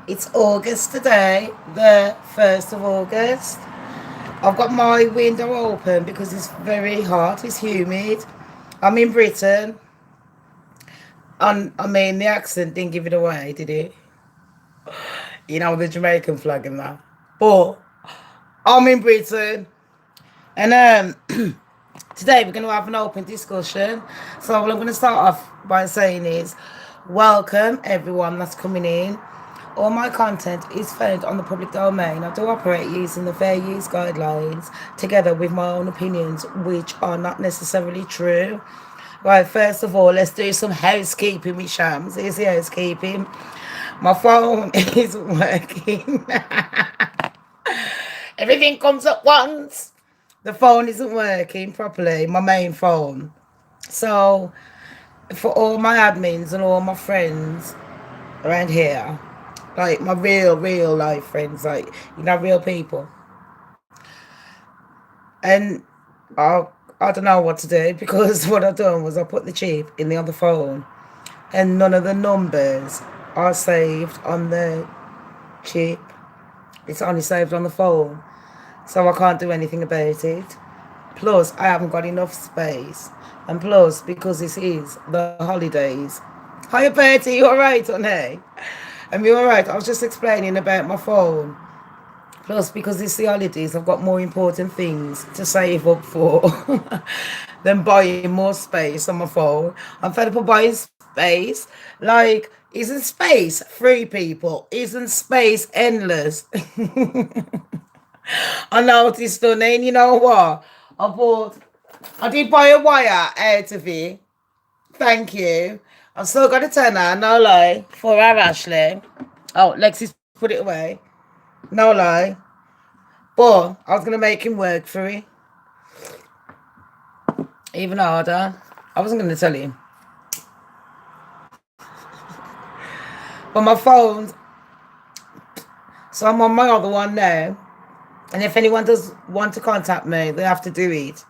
It's August today, the 1st of August. I've got my window open because it's very hot, it's humid. I'm in Britain. The accent didn't give it away, did it? You know, the Jamaican flag and that. But I'm in Britain. And today we're going to have an open discussion. So what I'm going to start off by saying is, welcome everyone that's coming in. All my content is found on the public domain. I do operate using the fair use guidelines together with my own opinions, which are not necessarily true. Right, first of all, let's do some housekeeping with Shams. Here's the housekeeping. My phone isn't working. Everything comes at once. The phone isn't working properly, my main phone. So, for all my admins and all my friends around here, like my real life friends, like, real people. And I, I don't know what to do because what I done was I put the chip in the other phone and none of the numbers are saved on the chip. It's only saved on the phone. So I can't do anything about it. Plus, I haven't got enough space. And plus, because this is the holidays. Hiya, Bertie, you alright, honey? You alright? I was just explaining about my phone. Plus, because it's the holidays, I've got more important things to save up for than buying more space on my phone. I'm fed up of buying space. Like, isn't space free, people? Isn't space endless? I noticed, stunning. You know what? I did buy a wire out of it. Thank you. I've still got a tenner, no lie, for our Ashley. Oh, Lexi's put it away. No lie. But I was going to make him work for it. Even harder. I wasn't going to tell him. But my phone's... So I'm on my other one now. And if anyone does want to contact me, they have to do it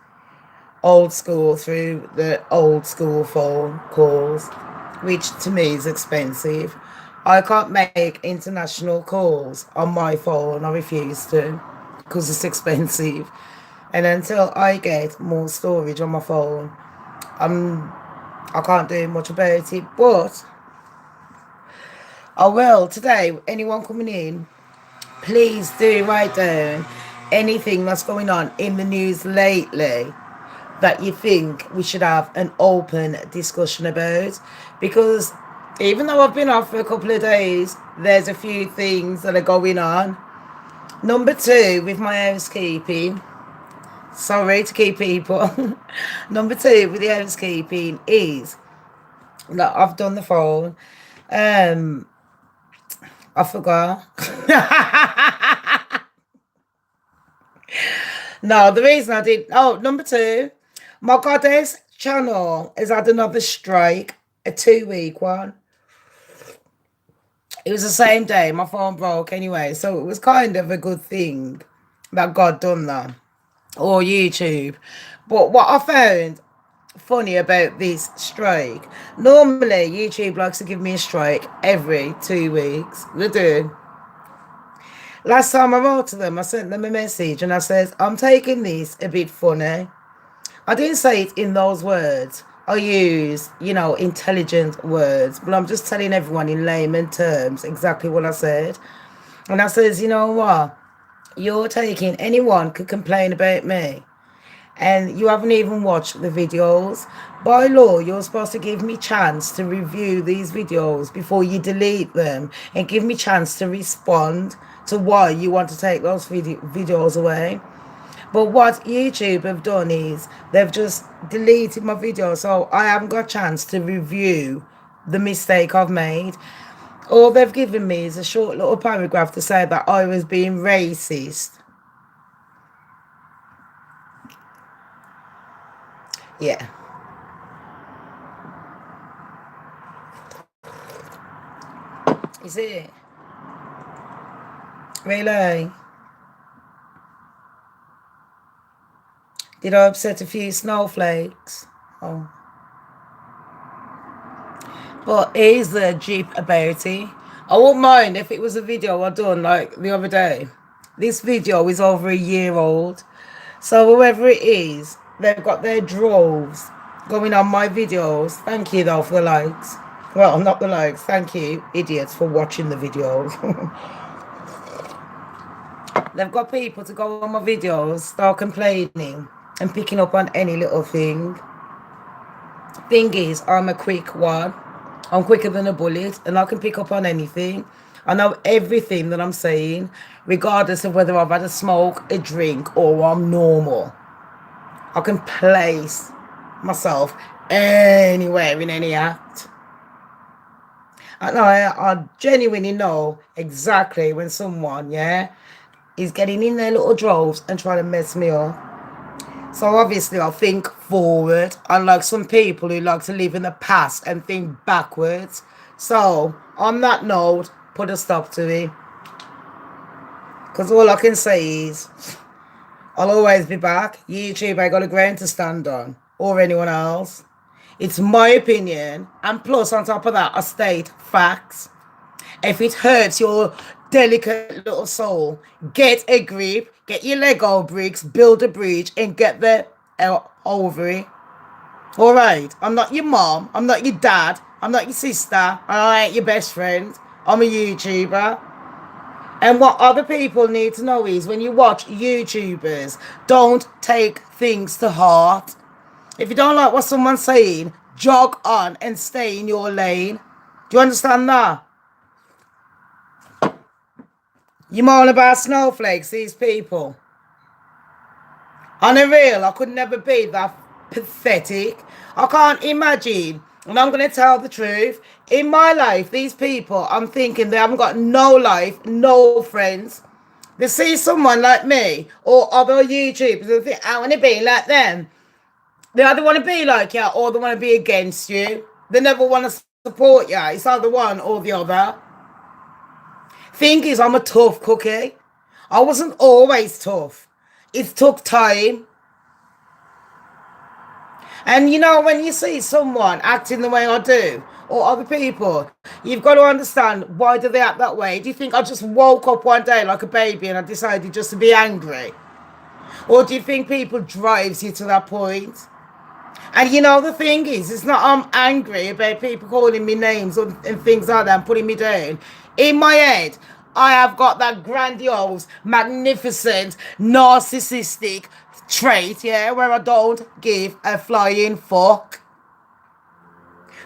old school through the old school phone calls, which to me is expensive. I can't make international calls on my phone. I refuse to because it's expensive. And until I get more storage on my phone, I can't do much about it. But I will today. Anyone coming in, please do write down anything that's going on in the news lately that you think we should have an open discussion about. Because even though I've been off for a couple of days, there's a few things that are going on. Number two, with my housekeeping, sorry to keep people. Number two with the housekeeping is that I've done the phone. I forgot. No, the reason I did. Oh, number two, my goddess channel has had another strike, a 2 week one. It was the same day. My phone broke anyway, so it was kind of a good thing that God done that. Or YouTube. But what I found funny about this strike, normally YouTube likes to give me a strike every 2 weeks. They do. Last time I wrote to them, I sent them a message and I said, I'm taking this a bit funny. I didn't say it in those words. I use, intelligent words, but I'm just telling everyone in layman terms exactly what I said. And I says, you know what? You're taking, anyone could complain about me. And you haven't even watched the videos. By law, you're supposed to give me chance to review these videos before you delete them and give me chance to respond to why you want to take those videos away. But what YouTube have done is they've just deleted my video, so I haven't got a chance to review the mistake I've made. All they've given me is a short little paragraph to say that I was being racist. Yeah. Is it? Really? Did I upset a few snowflakes? Oh. But here's the jeep about it. I wouldn't mind if it was a video I done like the other day. This video is over a year old. So whoever it is, they've got their droves going on my videos. Thank you though for the likes. Well, not the likes. Thank you, idiots, for watching the videos. They've got people to go on my videos, start complaining and picking up on any little thing. Thing is, I'm a quick one. I'm quicker than a bullet and I can pick up on anything. I know everything that I'm saying, regardless of whether I've had a smoke, a drink, or I'm normal. I can place myself anywhere in any act. And I genuinely know exactly when someone, yeah, is getting in their little droves and trying to mess me up. So obviously I'll think forward, unlike some people who like to live in the past and think backwards. So on that note, put a stop to it. Because all I can say is, I'll always be back. YouTube ain't got a ground to stand on, or anyone else. It's my opinion, and plus on top of that, I state facts. If it hurts your delicate little soul, get a grip, get your Lego bricks, build a bridge, and get the over it. Alright, I'm not your mom, I'm not your dad, I'm not your sister, and I ain't your best friend. I'm a YouTuber. And what other people need to know is when you watch YouTubers, don't take things to heart. If you don't like what someone's saying, jog on and stay in your lane. Do you understand that? You moan about snowflakes, these people. On a real, I could never be that pathetic. I can't imagine, and I'm going to tell the truth, in my life, these people, I'm thinking they haven't got no life, no friends. They see someone like me or other YouTubers and think, I want to be like them. They either want to be like you or they want to be against you. They never want to support you. It's either one or the other. Thing is, I'm a tough cookie. I wasn't always tough. It took time. And you know, when you see someone acting the way I do, or other people, you've got to understand, why do they act that way? Do you think I just woke up one day like a baby and I decided just to be angry? Or do you think people drives you to that point? And you know, the thing is, it's not I'm angry about people calling me names and things like that and putting me down. In my head, I have got that grandiose, magnificent, narcissistic trait, yeah, where I don't give a flying fuck.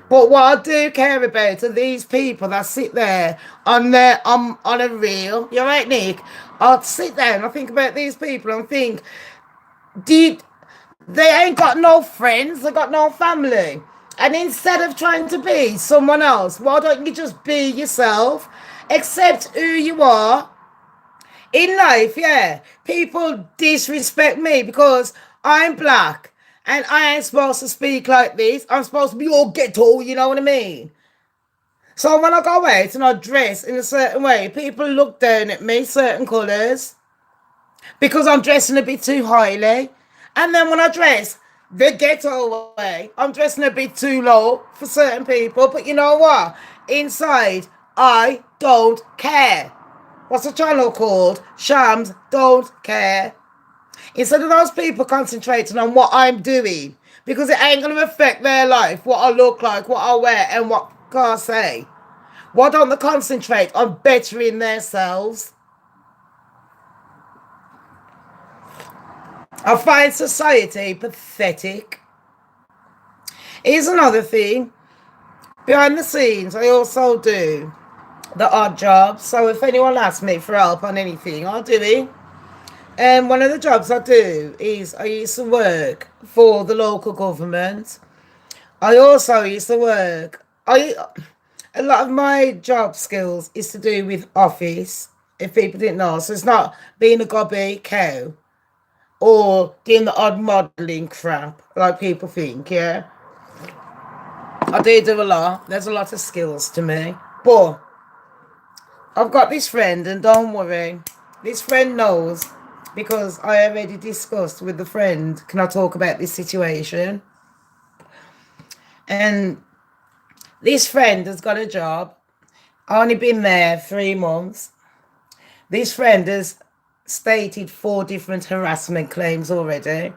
But what I do care about are these people that sit there on a reel. You're right, Nick. I'll sit there and I think about these people and think, did they ain't got no friends, they got no family. And instead of trying to be someone else, why don't you just be yourself? Accept who you are. In life, yeah, people disrespect me because I'm black and I ain't supposed to speak like this. I'm supposed to be all ghetto, you know what I mean? So when I go out and I dress in a certain way, people look down at me, certain colours, because I'm dressing a bit too highly. And then when I dress the ghetto way, I'm dressing a bit too low for certain people. But you know what? Inside, I don't care. What's the channel called? Shams don't care. Instead of those people concentrating on what I'm doing, because it ain't going to affect their life, what I look like, what I wear, and what I say. Why don't they concentrate on bettering themselves? I find society pathetic. Here's another thing. Behind the scenes, I also do the odd jobs. So if anyone asks me for help on anything, I'll do it. And one of the jobs I do is I used to work for the local government. I also used to work. A lot of my job skills is to do with office. If people didn't know, so it's not being a gobby cow or doing the odd modelling crap like people think. Yeah, I do a lot. There's a lot of skills to me, but I've got this friend, and don't worry, this friend knows because I already discussed with the friend, can I talk about this situation? And This friend has got a job. Only been there 3 months. This friend has stated 4 different harassment claims already.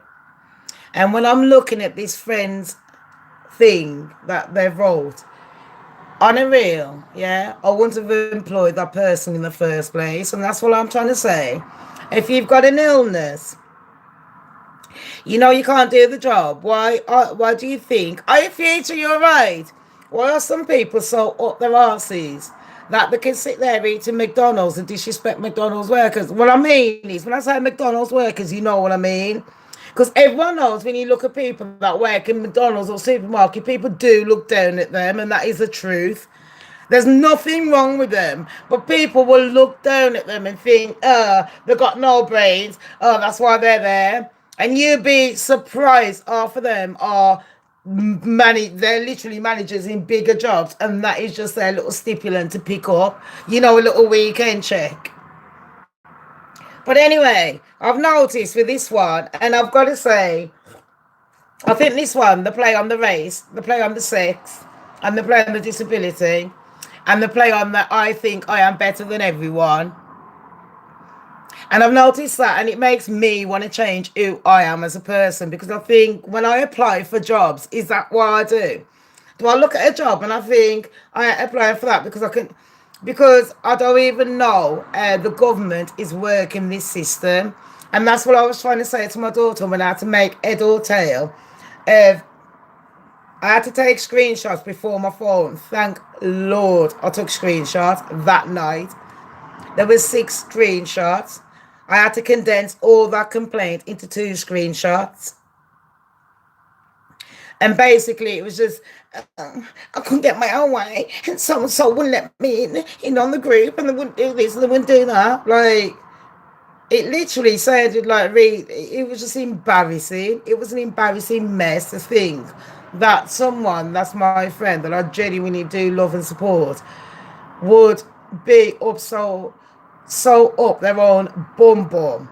And when I'm looking at this friend's thing that they wrote, on a real, yeah, I wouldn't have employed that person in the first place. And that's what I'm trying to say. If you've got an illness, you know you can't do the job. Why do you think, oh, future, you're right. Why are some people so up their arses that they can sit there eating McDonald's and disrespect McDonald's workers? What I mean is, when I say McDonald's workers, you know what I mean. Because everyone knows when you look at people that work in McDonald's or supermarket, people do look down at them, and that is the truth. There's nothing wrong with them, but people will look down at them and think, they've got no brains. Oh, that's why they're there. And you'd be surprised, half of them are they're literally managers in bigger jobs, and that is just their little stipulant to pick up, a little weekend check. But anyway, I've noticed with this one, and I've got to say, I think this one, the play on the race, the play on the sex, and the play on the disability, and the play on that I think I am better than everyone. And I've noticed that, and it makes me want to change who I am as a person, because I think when I apply for jobs, is that what I do? Do I look at a job and I think I apply for that because I don't even know the government is working this system. And that's what I was trying to say to my daughter when I had to make head or tail. I had to take screenshots before my phone. Thank Lord I took screenshots that night. There were 6 screenshots. I had to condense all that complaint into 2 screenshots. And basically, it was just, I couldn't get my own way. And so wouldn't let me in on the group. And they wouldn't do this and they wouldn't do that. Like, it literally sounded like, it was just embarrassing. It was an embarrassing mess to think that someone that's my friend, that I genuinely do love and support, would be up so up their own bum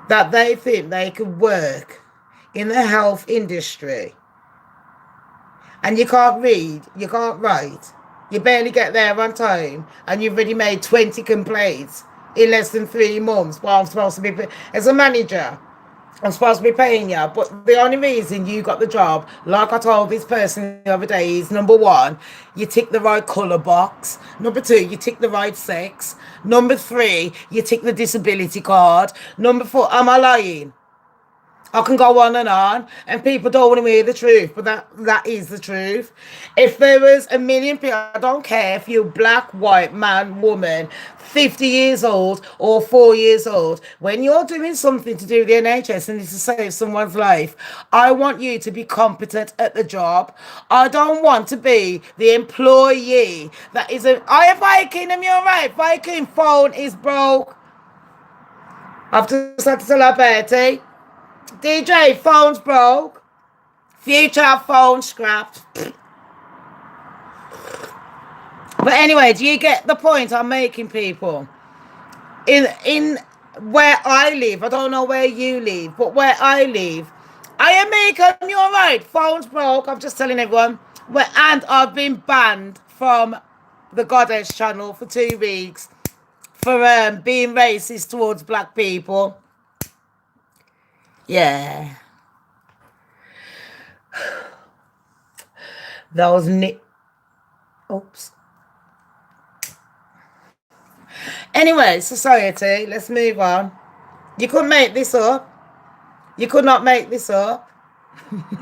that they think they could work in the health industry, and you can't read, you can't write, you barely get there on time, and you've already made 20 complaints in less than 3 months. Well, I'm supposed to be, as a manager, I'm supposed to be paying you, but the only reason you got the job, like I told this person the other day, is number 1, you tick the right colour box. Number 2, you tick the right sex. Number 3, you tick the disability card. Number 4, am I lying? I can go on, and people don't want to hear the truth, but that is the truth. If there was a million people, I don't care if you're black, white, man, woman, 50 years old or 4 years old, when you're doing something to do with the NHS and it's to save someone's life, I want you to be competent at the job. I don't want to be the employee that is Viking, am you alright? Viking phone is broke. I've just had to tell her Betty. DJ, phone's broke. Future phone scrapped. But anyway, do you get the point I'm making, people? In where I live, I don't know where you live, but where I live, I am making, you're right, phone's broke. I'm just telling everyone. And I've been banned from the Goddess channel for 2 weeks for being racist towards black people. Yeah. That was oops. Anyway, society, let's move on. You couldn't make this up. You could not make this up.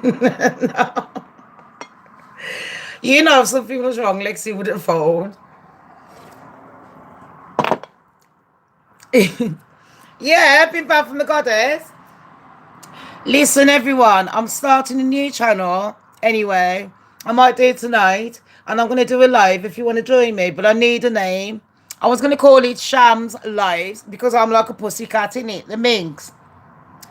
No. You know, if something was wrong, Lexi would have phoned. Yeah, I've been back from the Goddess. Listen, everyone, I'm starting a new channel. Anyway, I might do it tonight, and I'm going to do a live if you want to join me, but I need a name. I was going to call it Shamz Lives, because I'm like a pussycat in it, the minx.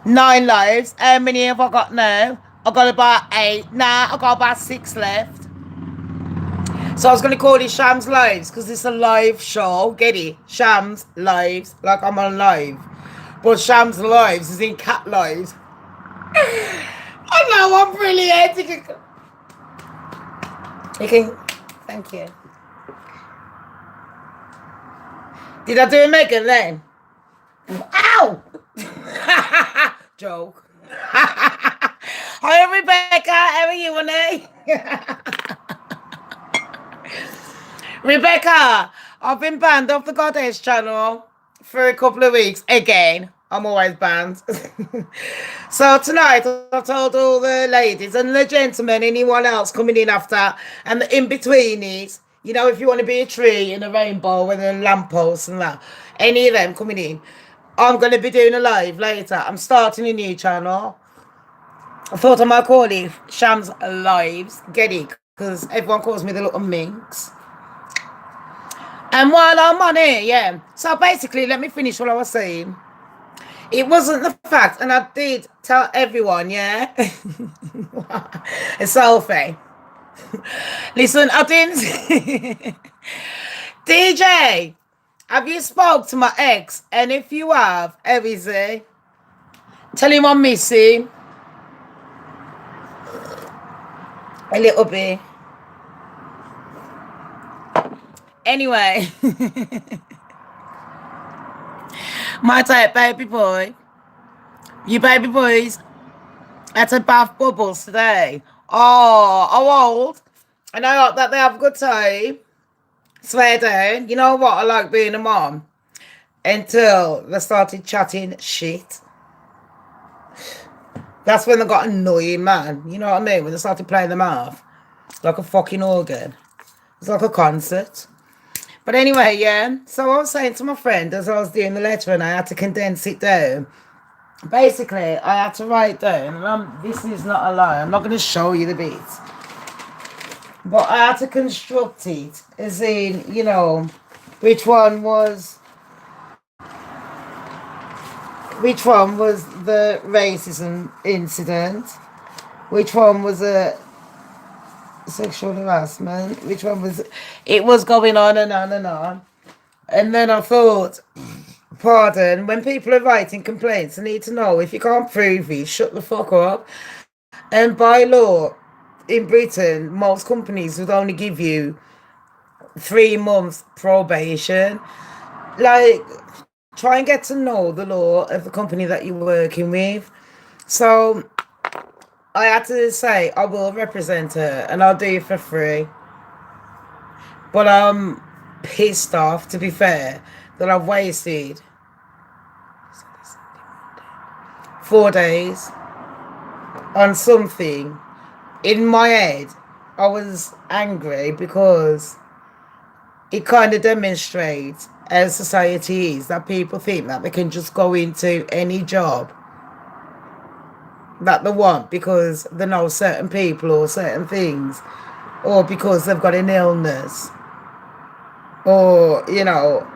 9 lives. How many have I got now? I got about 8. Nah, I got about 6 left. So I was going to call it Shamz Lives, because it's a live show. Get it? Shamz Lives, like I'm on live. But Shamz Lives is in cat lives. I know, I'm brilliant. You can. Thank you. Did I do a Megan then? Ow! Joke. Hi, Rebecca. How are you, Renee? Rebecca, I've been banned off the Goddess channel for a couple of weeks. Again, I'm always banned. So tonight, I've told all the ladies and the gentlemen, anyone else coming in after, and the in-betweenies, you know, if you want to be a tree in a rainbow with a lamppost and that, any of them coming in, I'm going to be doing a live later. I'm starting a new channel. I thought I might call it Shamz Lives. Get it? Because everyone calls me the little minx. And while I'm on it, yeah. So basically, let me finish what I was saying. It wasn't the fact, and I did tell everyone, yeah. A selfie. Listen, I didn't. DJ, have you spoke to my ex? And if you have, how is he? Tell him I'm missing. A little bit. Anyway, my type baby boy, you baby boys, at a bath bubbles today. Oh, how old? And I hope that they have a good time. Swear down. You know what? I like being a mom. Until they started chatting shit. That's when they got annoying, man. You know what I mean? When they started playing them off. Like a fucking organ. It's like a concert. But anyway, yeah. So I was saying to my friend as I was doing the letter and I had to condense it down. Basically, I had to write down, and this is not a lie. I'm not going to show you the bits. But I had to construct it as in, you know, which one was the racism incident, which one was a sexual harassment, which one was, it was going on and on and on. And then I thought, pardon, when people are writing complaints, they need to know if you can't prove it, shut the fuck up. And by law, in Britain, most companies would only give you 3 months probation. Like, try and get to know the law of the company that you're working with. So I had to say I will represent her and I'll do it for free. But I'm pissed off, to be fair, that I've wasted 4 days on something. In my head, I was angry because it kind of demonstrates how society is, that people think that they can just go into any job that they want because they know certain people or certain things, or because they've got an illness, or, you know,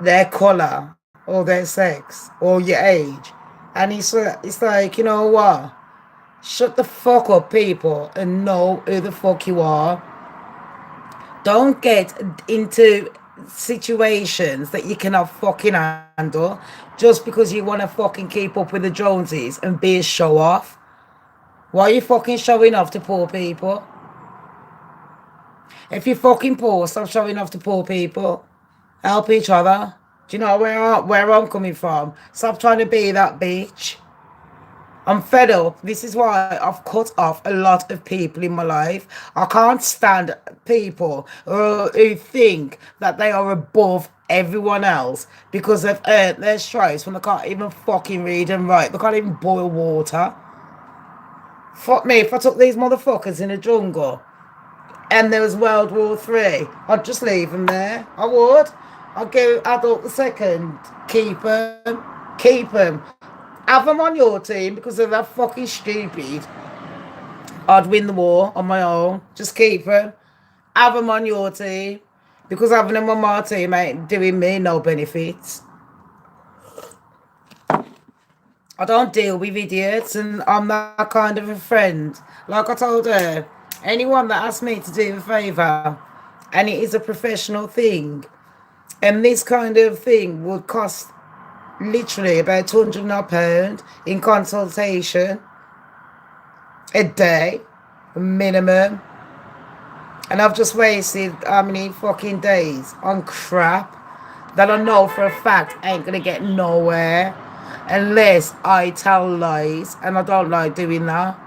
their colour or their sex or your age. And it's like, you know what? Shut the fuck up, people, and know who the fuck you are. Don't get into situations that you cannot fucking handle just because you want to fucking keep up with the Joneses and be a show off. Why are you fucking showing off to poor people? If you're fucking poor, stop showing off to poor people. Help each other. Do you know where I'm coming from? Stop trying to be that bitch. I'm fed up. This is why I've cut off a lot of people in my life. I can't stand people who think that they are above everyone else because they've earned their stripes when they can't even fucking read and write. They can't even boil water. Fuck me, if I took these motherfuckers in a jungle and there was World War III, I'd just leave them there. I would. I'd go adult the second. Keep them. Keep them. Have them on your team because they're that fucking stupid. I'd win the war on my own. Just keep them. Have them on your team because having them on my team ain't doing me no benefits. I don't deal with idiots and I'm that kind of a friend. Like I told her, anyone that asks me to do a favour and it is a professional thing and this kind of thing would cost literally about £200 in consultation a day, minimum. And I've just wasted how many fucking days on crap that I know for a fact ain't gonna get nowhere unless I tell lies, and I don't like doing that.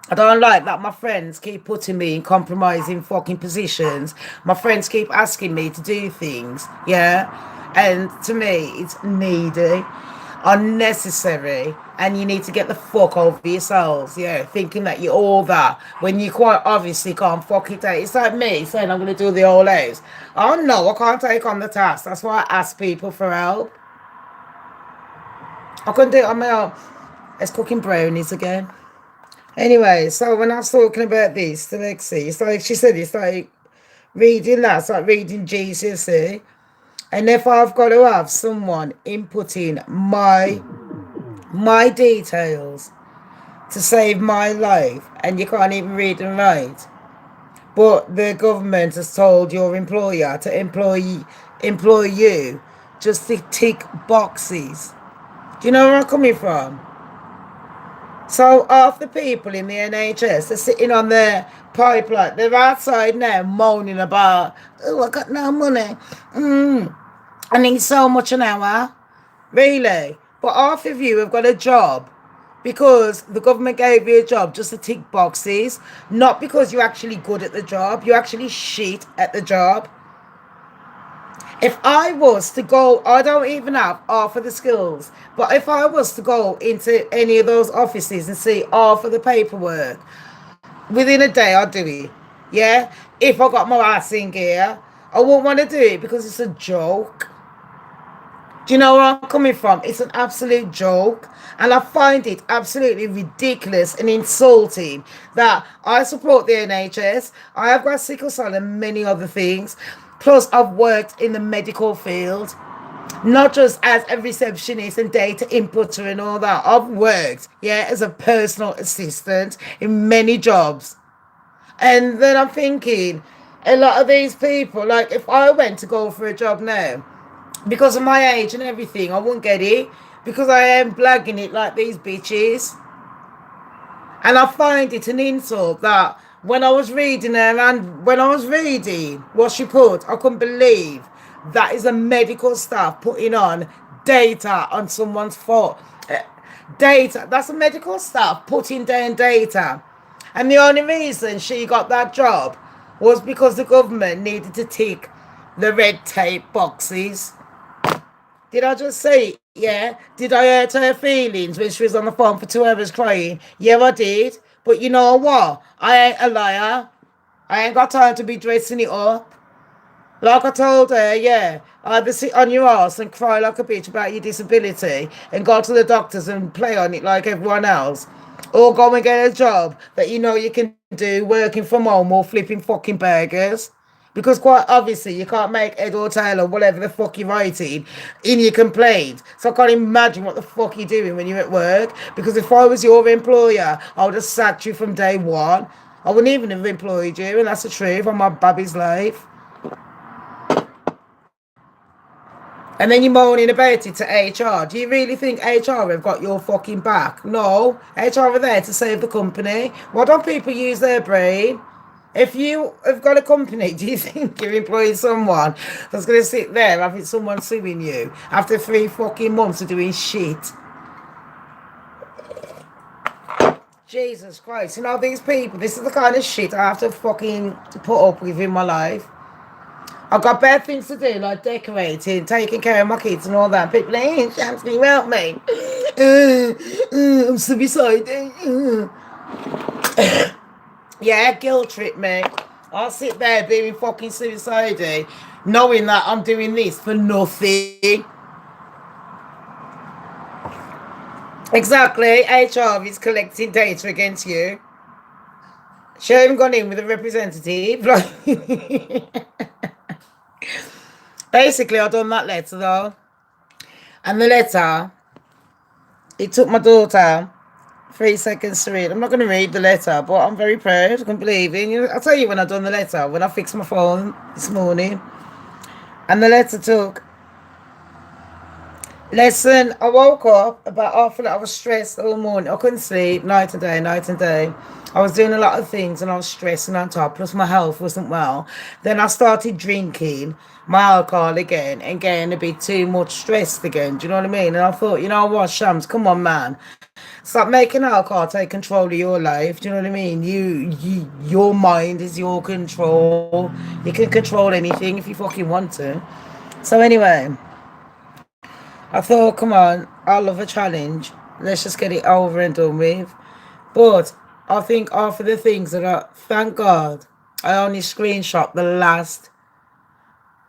I don't like that my friends keep putting me in compromising fucking positions. My friends keep asking me to do things, yeah? And to me, it's needy, unnecessary, and you need to get the fuck over yourselves, yeah? Thinking that you're all that when you quite obviously can't fucking take it. It's like me saying I'm going to do the whole house. Oh no, I can't take on the task. That's why I ask people for help. I couldn't do it on my own. It's cooking brownies again. Anyway, so when I was talking about this to Lexi, it's like she said, it's like reading that, it's like reading GCSE. And if I've got to have someone inputting my details to save my life, and you can't even read and write, but the government has told your employer to employ you just to tick boxes. Do you know where I'm coming from? So half the people in the NHS are sitting on their pipeline. They're outside now moaning about, oh, I got no money. I need so much an hour. Really? But half of you have got a job because the government gave you a job just to tick boxes, not because you're actually good at the job. You're actually shit at the job. If I was to go, I don't even have half of the skills, but if I was to go into any of those offices and see half of the paperwork, within a day I'd do it. Yeah? If I got my ass in gear, I wouldn't want to do it because it's a joke. Do you know where I'm coming from? It's an absolute joke. And I find it absolutely ridiculous and insulting that I support the NHS. I have got sickle cell and many other things. Plus, I've worked in the medical field, not just as a receptionist and data inputter and all that. I've worked, yeah, as a personal assistant in many jobs. And then I'm thinking, a lot of these people, like if I went to go for a job now, because of my age and everything, I won't get it because I am blagging it like these bitches. And I find it an insult that when I was reading her and when I was reading what she put, I couldn't believe that is a medical staff putting on data on someone's foot. Data, that's a medical staff putting down data. And the only reason she got that job was because the government needed to tick the red tape boxes. Did I just say it? Yeah? Did I hurt her feelings when she was on the phone for 2 hours crying? Yeah, I did. But you know what? I ain't a liar. I ain't got time to be dressing it up. Like I told her, yeah, either sit on your ass and cry like a bitch about your disability and go to the doctors and play on it like everyone else, or go and get a job that you know you can do working from home or flipping fucking burgers. Because quite obviously you can't make head or tail or whatever the fuck you're writing in your complaint. So I can't imagine what the fuck you're doing when you're at work. Because if I was your employer, I would have sacked you from day one. I wouldn't even have employed you, and that's the truth on my baby's life. And then you're moaning about it to HR. Do you really think HR have got your fucking back? No. HR are there to save the company. Why don't people use their brain? If you have got a company, do you think you're employing someone that's going to sit there having someone suing you after 3 fucking months of doing shit? Jesus Christ. You know, these people, this is the kind of shit I have to fucking put up with in my life. I've got bad things to do, like decorating, taking care of my kids and all that. People like, hey, Shamz, can you help me? I'm suicidal. Yeah, guilt trip me. I'll sit there being fucking suicidal, knowing that I'm doing this for nothing. Exactly. HR is collecting data against you. She hasn't gone in with a representative. Basically, I done that letter though. And the letter, it took my daughter 3 seconds to read. I'm not going to read the letter, but I'm very proud. I can't believe it. I'll tell you when I done the letter, when I fixed my phone this morning. And the letter took, listen, I woke up about half an hour. I was stressed all morning. I couldn't sleep, night and day, night and day. I was doing a lot of things and I was stressing on top, plus my health wasn't well. Then I started drinking my alcohol again and getting a bit too much stressed again. Do you know what I mean? And I thought, you know what, Shams, come on, man. Stop making alcohol take control of your life. Do you know what I mean? Your mind is your control. You can control anything if you fucking want to. So anyway, I thought, come on, I love a challenge. Let's just get it over and done with. But I think after the things that thank God, I only screenshot the last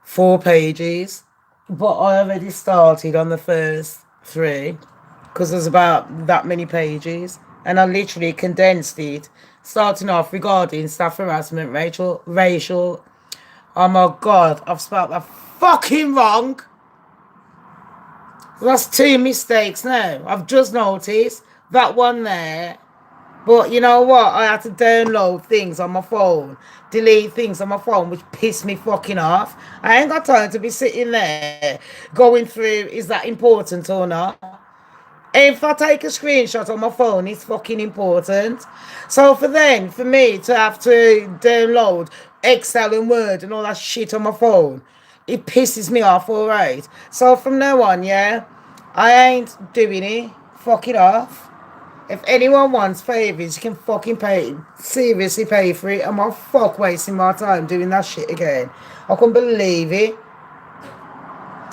4 pages, but I already started on the first 3 because there's about that many pages, and I literally condensed it, starting off regarding staff harassment, racial. Oh my God, I've spelled that fucking wrong. That's 2 mistakes now. I've just noticed that one there. But you know what? I had to download things on my phone, delete things on my phone, which pissed me fucking off. I ain't got time to be sitting there going through, is that important or not? If I take a screenshot on my phone, it's fucking important. So for me to have to download Excel and Word and all that shit on my phone, it pisses me off, alright? So from now on, yeah, I ain't doing it. Fuck it off. If anyone wants favours, you can fucking pay. Seriously pay for it. I'm not fuck wasting my time doing that shit again. I couldn't believe it.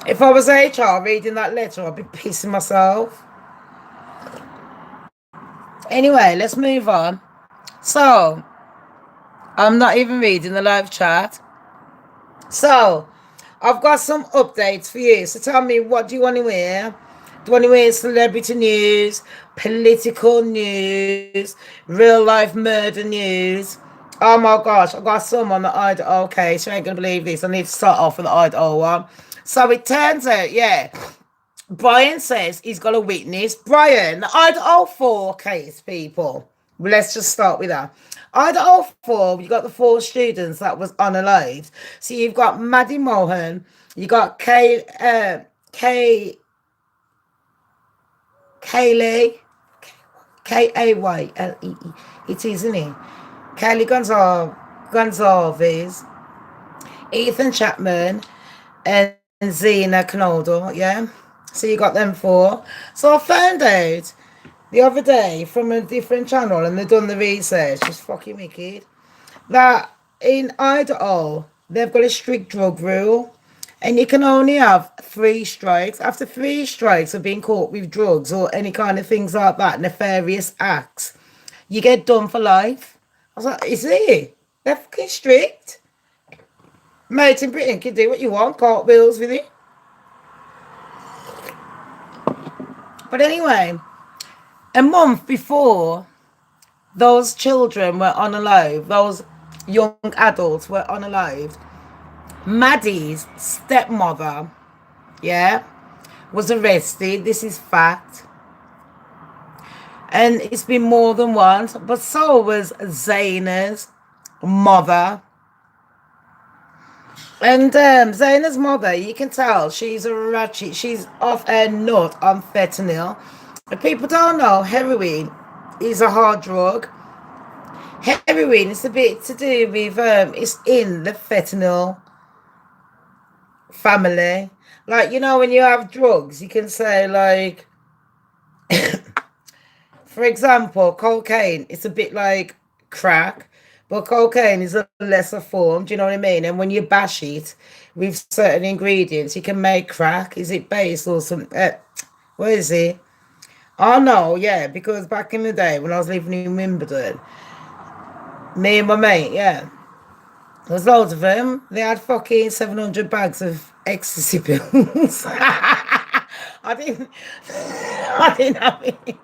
If I was HR reading that letter, I'd be pissing myself. Anyway, let's move on. So, I'm not even reading the live chat. So, I've got some updates for you. So tell me, what do you want to hear? Do you want to hear celebrity news, political news, real life murder news? Oh my gosh, I got some on the Idaho case. You ain't going to believe this. I need to start off with the Idaho one. So it turns out, yeah, Brian says he's got a witness. Brian, the Idaho 4 case, people. Let's just start with that. Idaho 4, you got the 4 students that was unalived. So you've got Maddie Mohan, you got Kaylee, Kayle. It is, isn't it? Kaylee Gonzalez, Ethan Chapman, and Zena Canoldo, yeah? So you got them 4. So I found out the other day from a different channel, and they've done the research, it's fucking wicked, that in Idaho, they've got a strict drug rule, and you can only have 3 strikes. After 3 strikes of being caught with drugs or any kind of things like that, nefarious acts, you get done for life. I was like, is it? They're fucking strict. Mate in Britain can do what you want, cartwheels with it. But anyway, a month before those children were unalived, those young adults were unalived, Maddie's stepmother, yeah, was arrested. This is fact. And it's been more than once, but so was Zaina's mother. And Zaina's mother, you can tell she's a ratchet. She's off her nut on fentanyl. If people don't know, heroin is a hard drug. Heroin is a bit to do with, it's in the fentanyl family. Like, you know, when you have drugs, you can say, like, for example, cocaine, it's a bit like crack, but cocaine is a lesser form, do you know what I mean? And when you bash it with certain ingredients, you can make crack. Is it base or some, what is it? Oh no, yeah, because back in the day when I was living in Wimbledon, me and my mate, yeah, there's loads of them. They had fucking 700 bags of ecstasy pills. I didn't have it.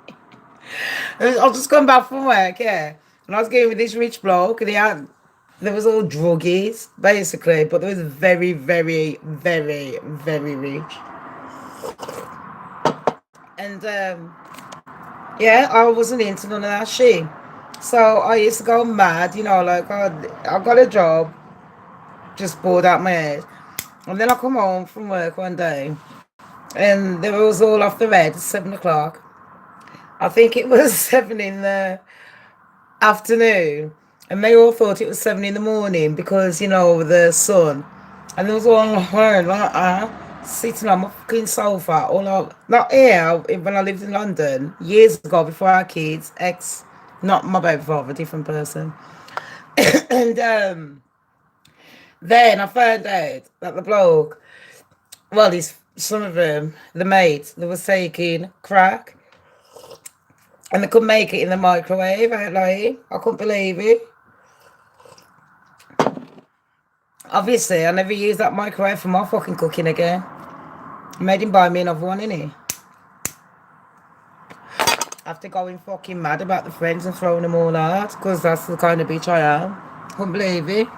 I was just coming back from work, yeah. And I was getting with this rich bloke, and there was all druggies, basically, but there was very, very, very, very rich. And, yeah, I wasn't into none of that shit. So I used to go mad, you know, like, I got a job, just bored out my head. And then I come home from work one day, and they was all off the red at 7 o'clock. I think it was 7 in the afternoon, and they all thought it was 7 in the morning because, the sun. And there was all her like sitting on my fucking sofa. All out, not here, when I lived in London years ago before our kids, not my baby father, different person. And then I found out that the bloke, well, some of them, the mates, they was taking crack and they couldn't make it in the microwave. I ain't lying. I couldn't believe it. Obviously, I never used that microwave for my fucking cooking again. I made him buy me another one, innit? After going fucking mad about the friends and throwing them all out, because that's the kind of bitch I am. Couldn't believe it.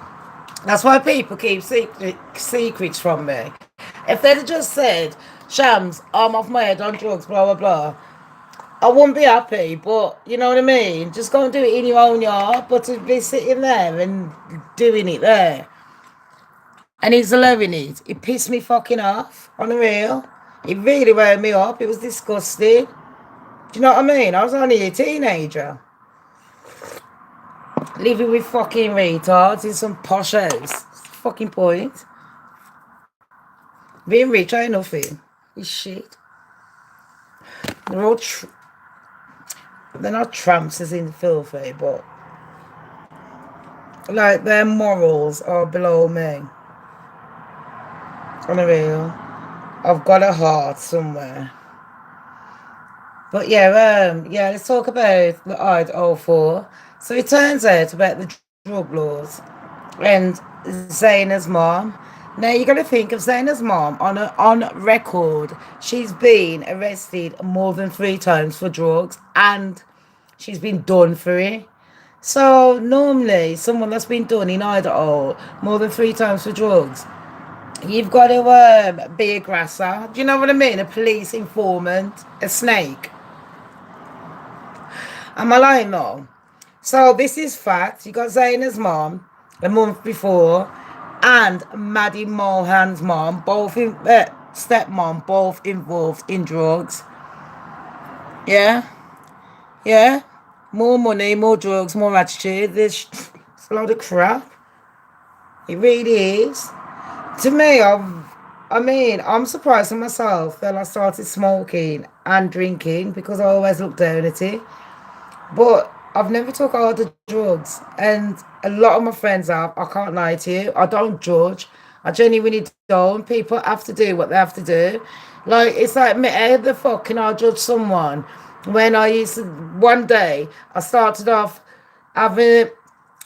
That's why people keep secrets from me. If they'd have just said, Shams, I'm off my head on drugs, blah, blah, blah, I wouldn't be happy, but you know what I mean? Just go and do it in your own yard, but to be sitting there and doing it there, and he's allowing it, it pissed me fucking off, on the real. It really wound me up, it was disgusting. Do you know what I mean? I was only a teenager. Living with fucking retards in some posh house. What's the fucking point? Being rich ain't nothing. It's shit. They're all they're not tramps as in filthy, but like their morals are below me. On the real. I've got a heart somewhere. But yeah, let's talk about the ORHER. So it turns out about the drug laws and Zaina's mom. Now you got to think of Zaina's mom on record. She's been arrested more than 3 times for drugs, and she's been done for it. So normally, someone that's been done in Idaho more than 3 times for drugs, you've got to be a grasser. Do you know what I mean? A police informant, a snake. Am I lying though? So this is fact. You got Zaina's mom a month before, and Maddie Mohan's mom, both stepmom, both involved in drugs. Yeah, yeah. More money, more drugs, more attitude. It's a lot of crap. It really is. To me, I'm surprised at myself that I started smoking and drinking because I always looked down at it. But I've never took all the drugs, and a lot of my friends have. I can't lie to you. I don't judge. I genuinely don't. People have to do what they have to do. Like, it's like, me, how the fuck can I judge someone when one day, I started off having,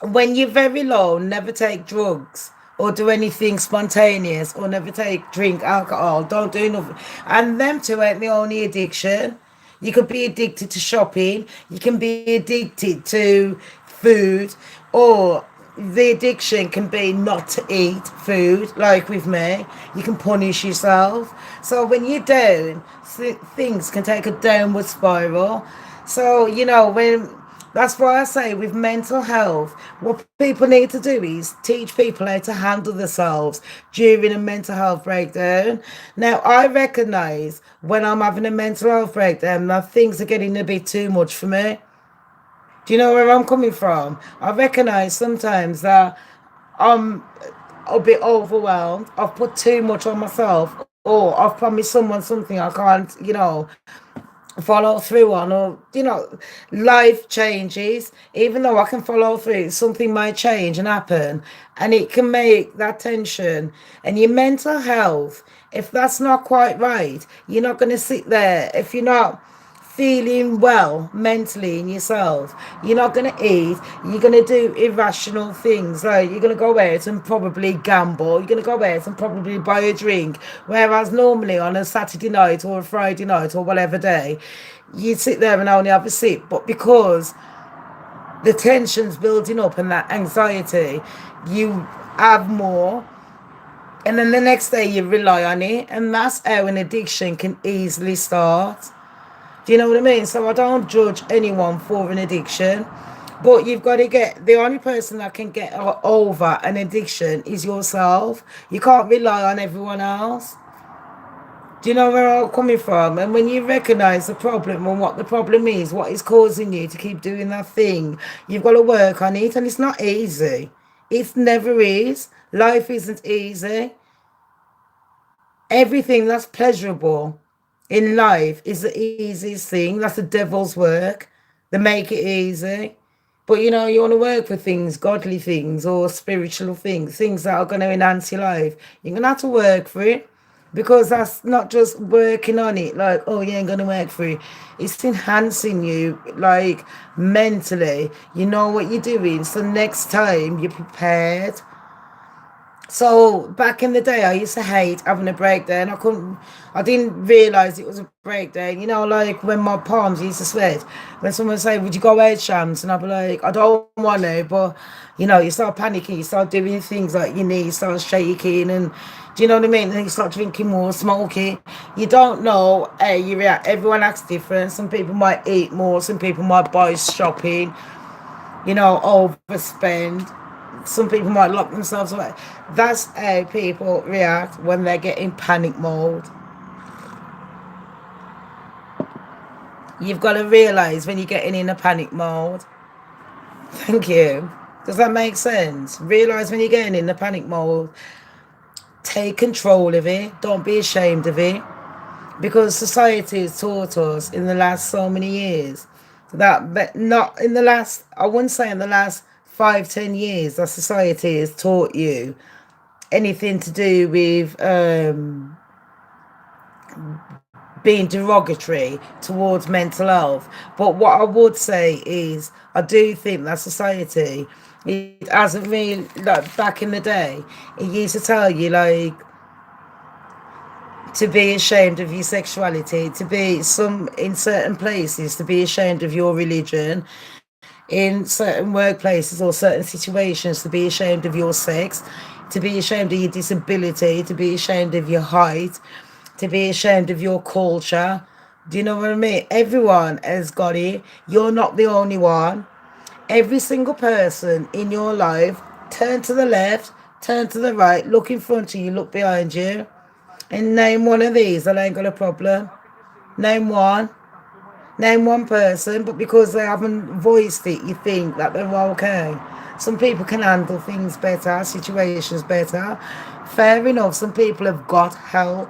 when you're very low, never take drugs or do anything spontaneous or never drink alcohol. Don't do nothing. And them two ain't the only addiction. You could be addicted to shopping. You can be addicted to food, or the addiction can be not to eat food. Like with me, you can punish yourself. So when you're down, things can take a downward spiral. So when that's why I say with mental health, what people need to do is teach people how to handle themselves during a mental health breakdown. Now, I recognise when I'm having a mental health breakdown that things are getting a bit too much for me. Do you know where I'm coming from? I recognise sometimes that I'm a bit overwhelmed. I've put too much on myself, or I've promised someone something I can't, follow through on, or life changes. Even though I can follow through, something might change and happen, and it can make that tension and your mental health, if that's not quite right, you're not going to sit there. If you're not feeling well mentally in yourself, you're not going to eat. You're going to do irrational things, like you're going to go out and probably gamble. You're going to go out and probably buy a drink, whereas normally on a Saturday night or a Friday night or whatever day, you sit there and only have a sip. But because the tension's building up and that anxiety, you have more, and then the next day you rely on it, and that's how an addiction can easily start. Do you know what I mean? So I don't judge anyone for an addiction, but you've got to the only person that can get over an addiction is yourself. You can't rely on everyone else. Do you know where I'm coming from? And when you recognize the problem and what the problem is, what is causing you to keep doing that thing, you've got to work on it. And it's not easy. It never is. Life isn't easy. Everything that's pleasurable in life is the easiest thing. That's the devil's work. They make it easy. But you know, you want to work for things, godly things or spiritual things, things that are going to enhance your life. You're going to have to work for it because that's not just working on it, like, oh, you ain't going to work for it. It's enhancing you, like, mentally. You know what you're doing. So next time you're prepared. So back in the day, I used to hate having a breakdown. I didn't realize it was a breakdown. You know, like when my palms used to sweat. When someone say, "Would you go out, Shams?" And I'd be like, "I don't want to," but you know, you start panicking, you start doing things like your knees start shaking, and do you know what I mean? And you start drinking more, smoking. You don't know how you react. Everyone acts different. Some people might eat more. Some people might buy shopping. You know, overspend. Some people might lock themselves away. That's how people react when they get in panic mode. You've got to realize when you're getting in a panic mode. Thank you. Does that make sense? Realize when you're getting in the panic mode. Take control of it. Don't be ashamed of it. Because society has taught us in the last so many years that, but not in the last, I wouldn't say in the last 5, 10 years, that society has taught you anything to do with being derogatory towards mental health. But what I would say is, I do think that society, it hasn't really, like back in the day, it used to tell you, like, to be ashamed of your sexuality, to be some in certain places, to be ashamed of your religion, in certain workplaces or certain situations, to be ashamed of your sex, to be ashamed of your disability, to be ashamed of your height, to be ashamed of your culture. Do you know what I mean? Everyone has got it. You're not the only one. Every single person in your life, turn to the left, turn to the right, look in front of you, look behind you, and name one of these that ain't got a problem. Name one. Name one person, but because they haven't voiced it, you think that they're okay. Some people can handle things better, situations better. Fair enough, some people have got help.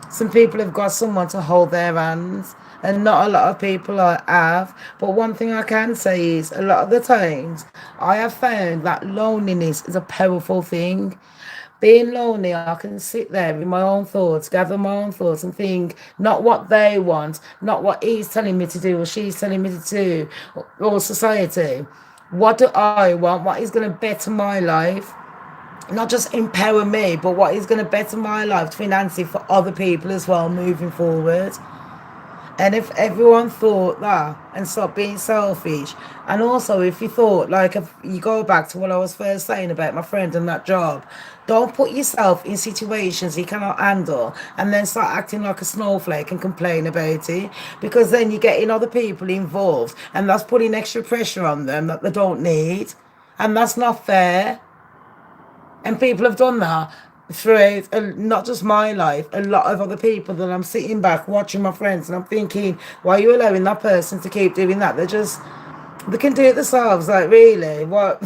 Some people have got someone to hold their hands, and not a lot of people have. But one thing I can say is, a lot of the times, I have found that loneliness is a powerful thing. Being lonely, I can sit there in my own thoughts, gather my own thoughts, and think not what they want, not what he's telling me to do or she's telling me to do, or society. What do I want? What is going to better my life? Not just empower me, but what is going to better my life to finance it for other people as well moving forward. And if everyone thought that and stopped being selfish, and also if you thought, like, if you go back to what I was first saying about my friend and that job, don't put yourself in situations you cannot handle and then start acting like a snowflake and complain about it, because then you're getting other people involved and that's putting extra pressure on them that they don't need. And that's not fair. And people have done that throughout, not just my life, a lot of other people that I'm sitting back watching my friends and I'm thinking, why are you allowing that person to keep doing that? They can do it themselves, like, really? What?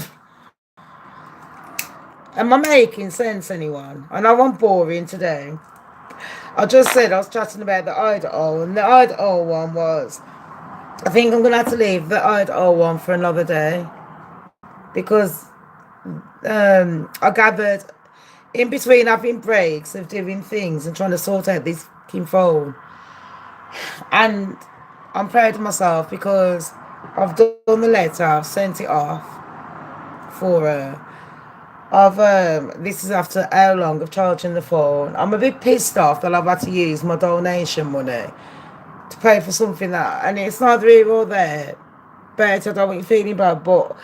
Am I making sense, anyone? I know I'm boring today. I just said I was chatting about the Idaho, and the Idaho one was, I think I'm going to have to leave the Idaho one for another day because I gathered in between having breaks of doing things and trying to sort out this fucking phone. And I'm proud of myself because I've done the letter, I've sent it off for her. This is after how long of charging the phone. I'm a bit pissed off that I've had to use my donation money to pay for something that, and it's neither here or there. But I don't want you feeling bad, but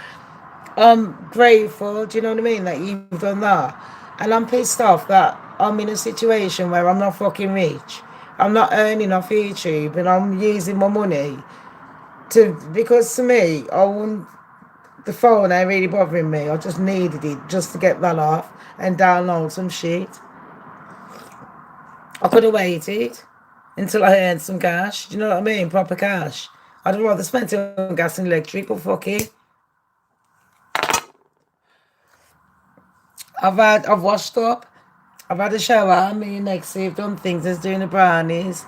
I'm grateful, do you know what I mean, that you've done that. And I'm pissed off that I'm in a situation where I'm not fucking rich. I'm not earning off YouTube and I'm using my money because to me, the phone ain't really bothering me. I just needed it just to get that off and download some shit. I could have waited until I earned some cash. Do you know what I mean? Proper cash. I'd rather spend it on gas and electric, but fuck it. I've washed up. I've had a shower. Me and Nexie have done things. There's doing the brownies.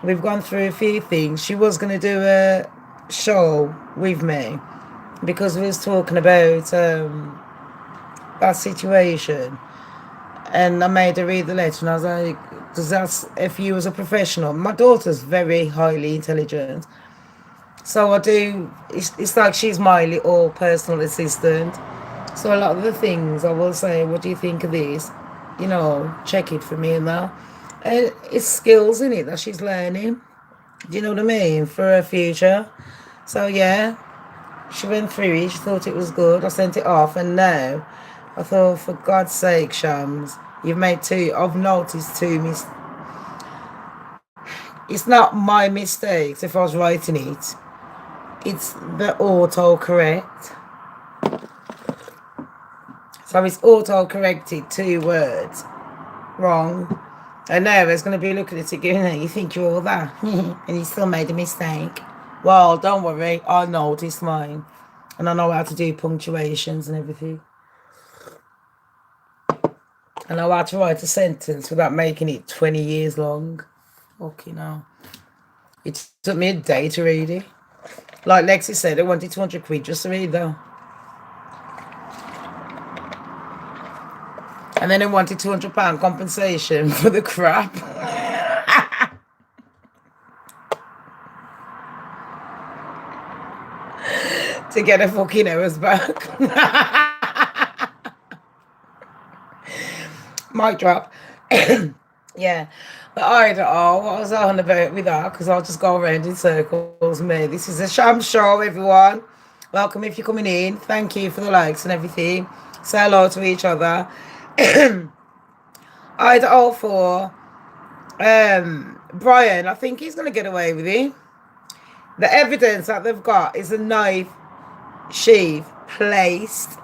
We've gone through a few things. She was going to do a show with me because we was talking about that situation. And I made her read the letter, and I was like, "Does that, if you was a professional?" My daughter's very highly intelligent, so I do. It's like she's my little personal assistant. So a lot of the things I will say, "What do you think of this?" You know, check it for me and that. And it's skills in it that she's learning. Do you know what I mean? For her future. So yeah, she went through it. She thought it was good. I sent it off, and now I thought, for God's sake, Shams, you've made two. I've noticed two It's not my mistakes if I was writing it. It's the autocorrect. So it's auto-corrected 2 words wrong. And now it's going to be looking at it going, you think you're all that? And you still made a mistake. Well, don't worry. I noticed mine. And I know how to do punctuations and everything. I know how to write a sentence without making it 20 years long. Fucking hell. It took me a day to read it. Like Lexi said, I wanted 200 quid just to read though. And then I wanted £200 compensation for the crap. To get her fucking hours back. Mic drop. Yeah. But I don't know what was I on about with that, because I'll just go around in circles. Me. This is a Shamz show, everyone. Welcome if you're coming in. Thank you for the likes and everything. Say hello to each other. I don't know for Brian. I think he's going to get away with it. The evidence that they've got is a knife sheath placed.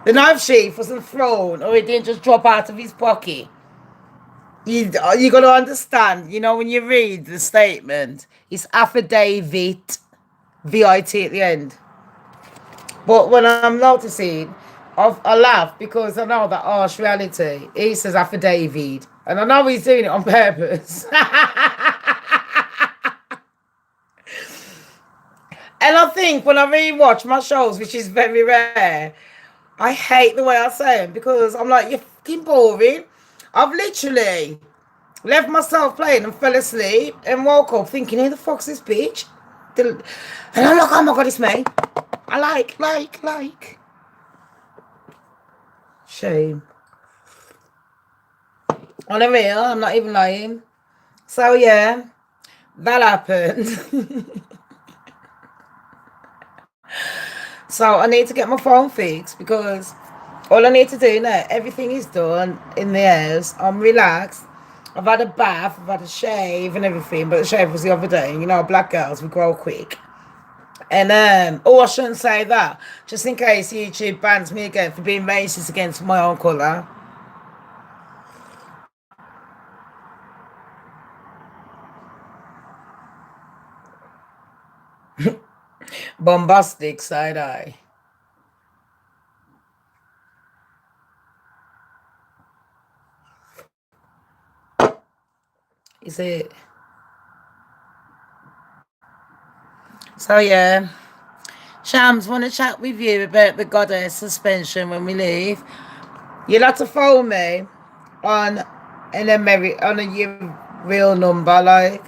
The knife sheath wasn't thrown, or it didn't just drop out of his pocket. You got to understand, you know, when you read the statement, it's affidavit, V-I-T at the end. But when I'm noticing, I laugh because I know that harsh reality. He says affidavit, and I know he's doing it on purpose. And I think when I rewatch my shows, which is very rare, I hate the way I say them because I'm like, you're fucking boring. I've literally left myself playing and fell asleep and woke up thinking, who the fuck's this bitch? And I'm like, oh my God, it's me. I like. Shame. On a real, I'm not even lying. So yeah, that happened. So I need to get my phone fixed because all I need to do now, everything is done in the house. I'm relaxed. I've had a bath, I've had a shave and everything, but the shave was the other day. You know, black girls, we grow quick. And I shouldn't say that, just in case YouTube bans me again for being racist against my own colour. Bombastic side eye. Is it? So yeah, Shams, want to chat with you about the goddess suspension when we leave. You'll have to phone me on a real number, like,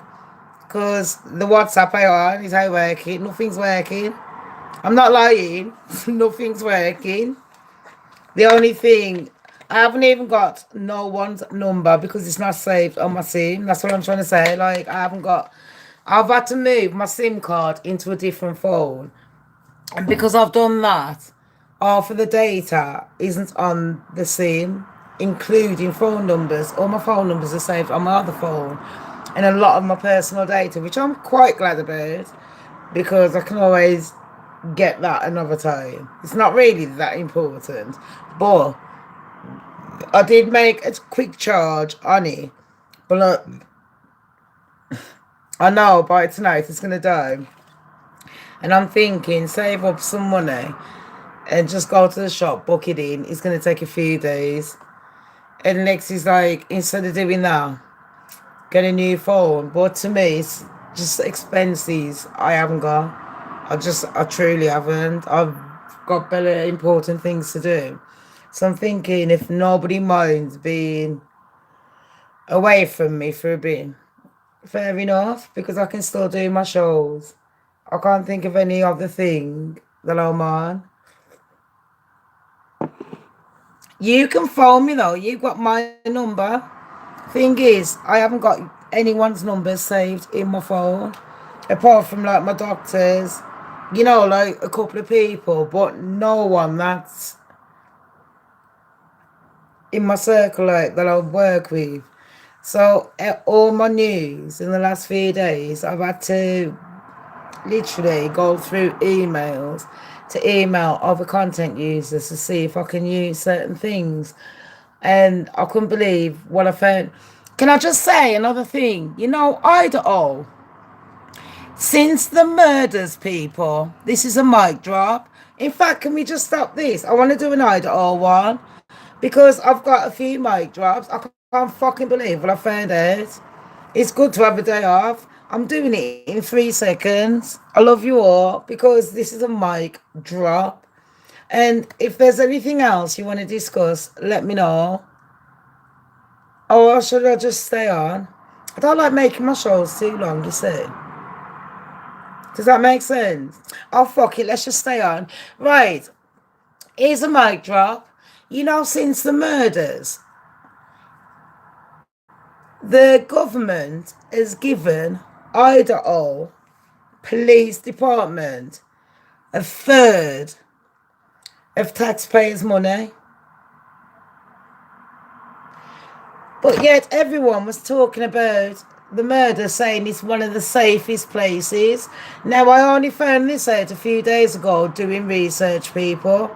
because the WhatsApp I on is not working. Nothing's working. I'm not lying. Nothing's working. The only thing, I haven't even got no one's number because it's not saved on my SIM. That's what I'm trying to say. Like, I've had to move my SIM card into a different phone. And because I've done that, half of the data isn't on the SIM, including phone numbers. All my phone numbers are saved on my other phone. And a lot of my personal data, which I'm quite glad about, because I can always get that another time. It's not really that important. But I did make a quick charge on it. But look, I know by tonight it's gonna die. And I'm thinking, save up some money and just go to the shop, book it in. It's gonna take a few days. And next is like, instead of doing that, get a new phone. But to me, it's just expenses I haven't got. I truly haven't. I've got better important things to do. So I'm thinking if nobody minds being away from me for a bit, fair enough, because I can still do my shows. I can't think of any other thing that I'm on. You can phone me though. You've got my number. Thing is, I haven't got anyone's number saved in my phone, apart from like my doctors. You know, like a couple of people, but no one that's in my circle like that I work with. So all my news in the last few days, I've had to literally go through emails to email other content users to see if I can use certain things. And I couldn't believe what I found. Can I just say another thing? You know, Idaho, since the murders, people, this is a mic drop. In fact, can we just stop this? I want to do an Idaho one because I've got a few mic drops. I can't fucking believe what I found out. It's good to have a day off. I'm doing it in 3 seconds. I love you all because this is a mic drop. And if there's anything else you want to discuss, let me know. Or should I just stay on? I don't like making my shows too long, you see. Does that make sense? Oh, fuck it. Let's just stay on. Right. Here's a mic drop. You know, since the murders, the government has given Idaho Police Department a third of taxpayers' money. But yet everyone was talking about the murder, saying it's one of the safest places. Now, I only found this out a few days ago doing research, people.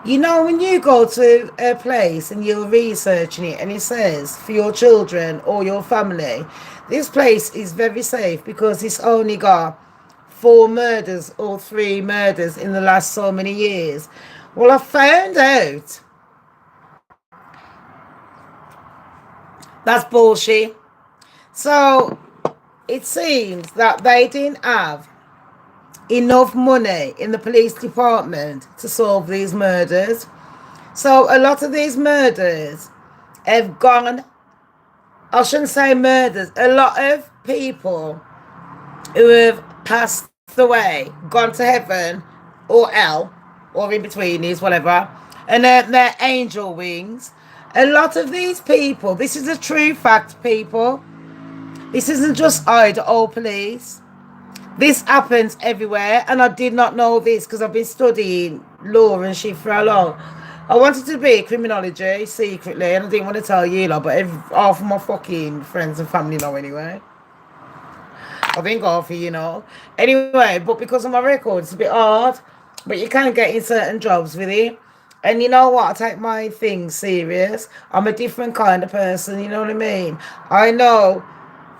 You know, when you go to a place and you're researching it and it says for your children or your family, this place is very safe because it's only got 4 murders or 3 murders in the last so many years. Well, I found out that's bullshit. So it seems that they didn't have enough money in the police department to solve these murders. So a lot of these murders have gone, I shouldn't say murders, a lot of people who have passed away, gone to heaven or hell, or in between is whatever, and they're angel wings. A lot of these people, this is a true fact, people. This isn't just Idaho police. This happens everywhere, and I did not know this because I've been studying law and shit for how long. I wanted to be criminology secretly, and I didn't want to tell you, lot, but half of my fucking friends and family know anyway. I think half of you know. Anyway, but because of my record, it's a bit hard, but you can get in certain jobs with it. And you know what? I take my things serious. I'm a different kind of person, you know what I mean? I know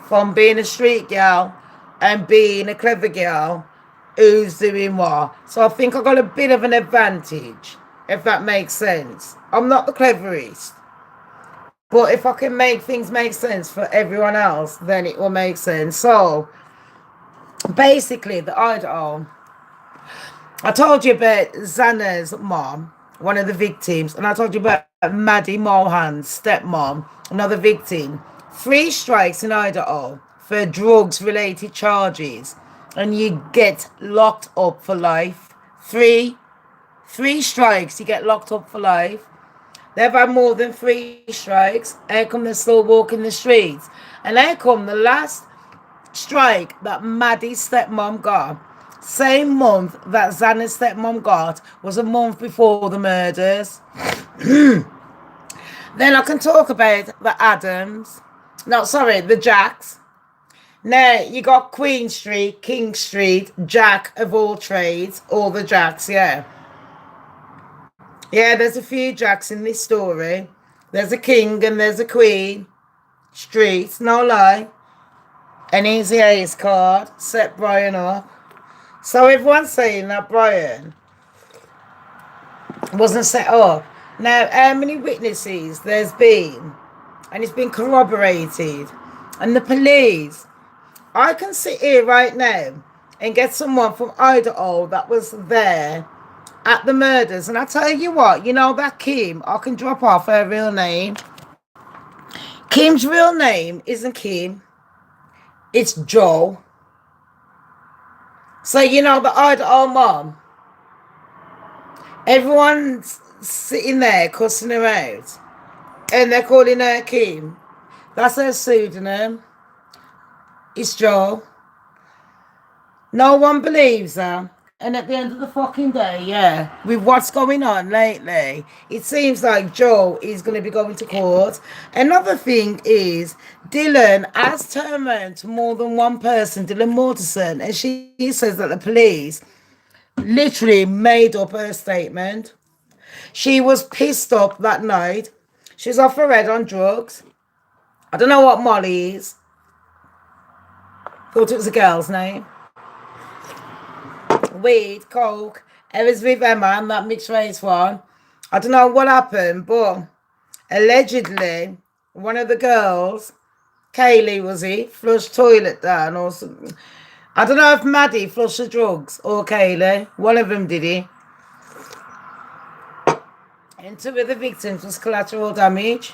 from being a street girl and being a clever girl who's doing what. So I think I got a bit of an advantage, if that makes sense. I'm not the cleverest, but if I can make things make sense for everyone else, then it will make sense. So basically, the Idaho, I told you about Xana's mom, one of the victims, and I told you about Maddie Mohan's stepmom, another victim. 3 strikes in Idaho for drugs-related charges, and you get locked up for life. Three strikes, you get locked up for life. They've had more than 3 strikes. How come they're still walking the streets? And how come the last strike that Maddie's stepmom got, same month that Xana's stepmom got, was a month before the murders? Then I can talk about the Adams. No, sorry, the Jacks. Now, you got Queen Street, King Street, Jack of all trades, all the Jacks, yeah. Yeah, there's a few Jacks in this story. There's a king and there's a queen. streets, no lie. An easy ace card, set Brian up. So everyone's saying that Brian wasn't set up. Now, how many witnesses there's been? And it's been corroborated. And the police, I can sit here right now and get someone from Idaho that was there at the murders. And I tell you what, you know that Kim, I can drop off her real name. Kim's real name isn't Kim. It's Joe. So, you know, the Idaho mom, everyone's sitting there cussing her out. And they're calling her Kim. That's her pseudonym. It's Joe. No one believes her. And at the end of the fucking day, yeah, with what's going on lately, it seems like Joe is going to be going to court. Another thing is, Dylan has turned around to more than one person, Dylan Mortensen, and she says that the police literally made up her statement. She was pissed up that night. She's off her head on drugs. I don't know what Molly is. Thought it was a girl's name. Weed, coke. It was with Emma and that mixed race one. I don't know what happened, but allegedly one of the girls, Kaylee was he, flushed toilet down or something. I don't know if Maddie flushed the drugs or Kaylee. One of them did he. And two of the victims was collateral damage.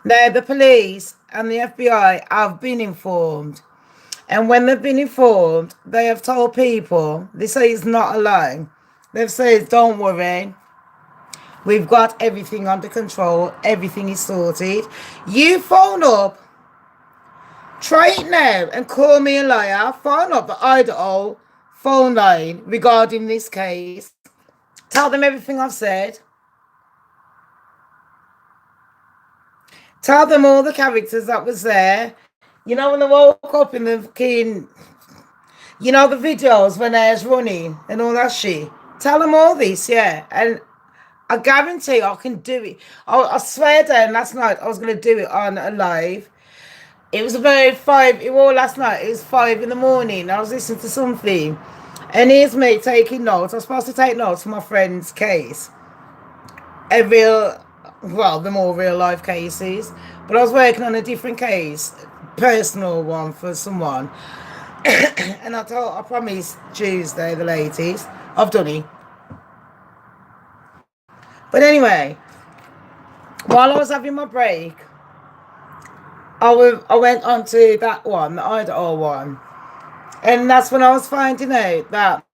Now the police and the FBI have been informed. And when they've been informed, they have told people, they say it's not a lie. They've said, don't worry. We've got everything under control. Everything is sorted. You phone up. Try it now and call me a liar. Phone up the Idaho phone line regarding this case. Tell them everything I've said. Tell them all the characters that was there. You know, when they woke up in the fucking, you know, the videos when they was running and all that shit. Tell them all this, yeah. And I guarantee I can do it. I swear down last night I was going to do it on a live. It was about 5, last night, it was 5 in the morning. I was listening to something. And here's me taking notes. I was supposed to take notes for my friend's case. The more real life cases. But I was working on a different case. Personal one for someone. And I promised Tuesday, the ladies. I've done it. But anyway, while I was having my break, I went on to that one, the Idaho one. And that's when I was finding out that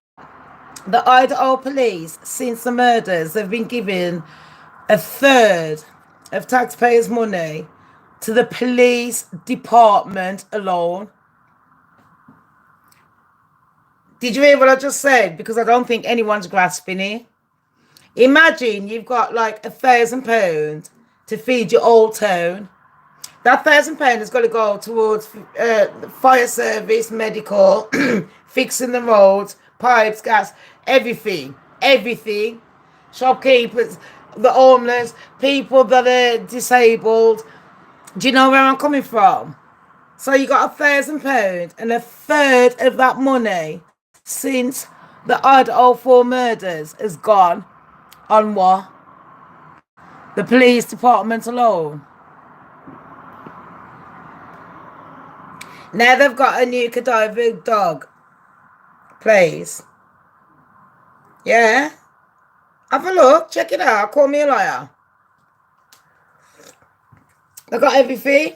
the Idaho police, since the murders, they've been giving a third of taxpayers' money to the police department alone. Did you hear what I just said? Because I don't think anyone's grasping it. Imagine you've got like £1,000 to feed your whole town. That £1,000 has got to go towards fire service, medical, fixing the roads, pipes, gas, everything. Shopkeepers, the homeless, people that are disabled. Do you know where I'm coming from? So you got £1,000 and a third of that money since the Idaho 4 murders has gone on what? The police department alone. Now they've got a new cadaver dog place. Yeah. Have a look. Check it out. Call me a liar. They got everything.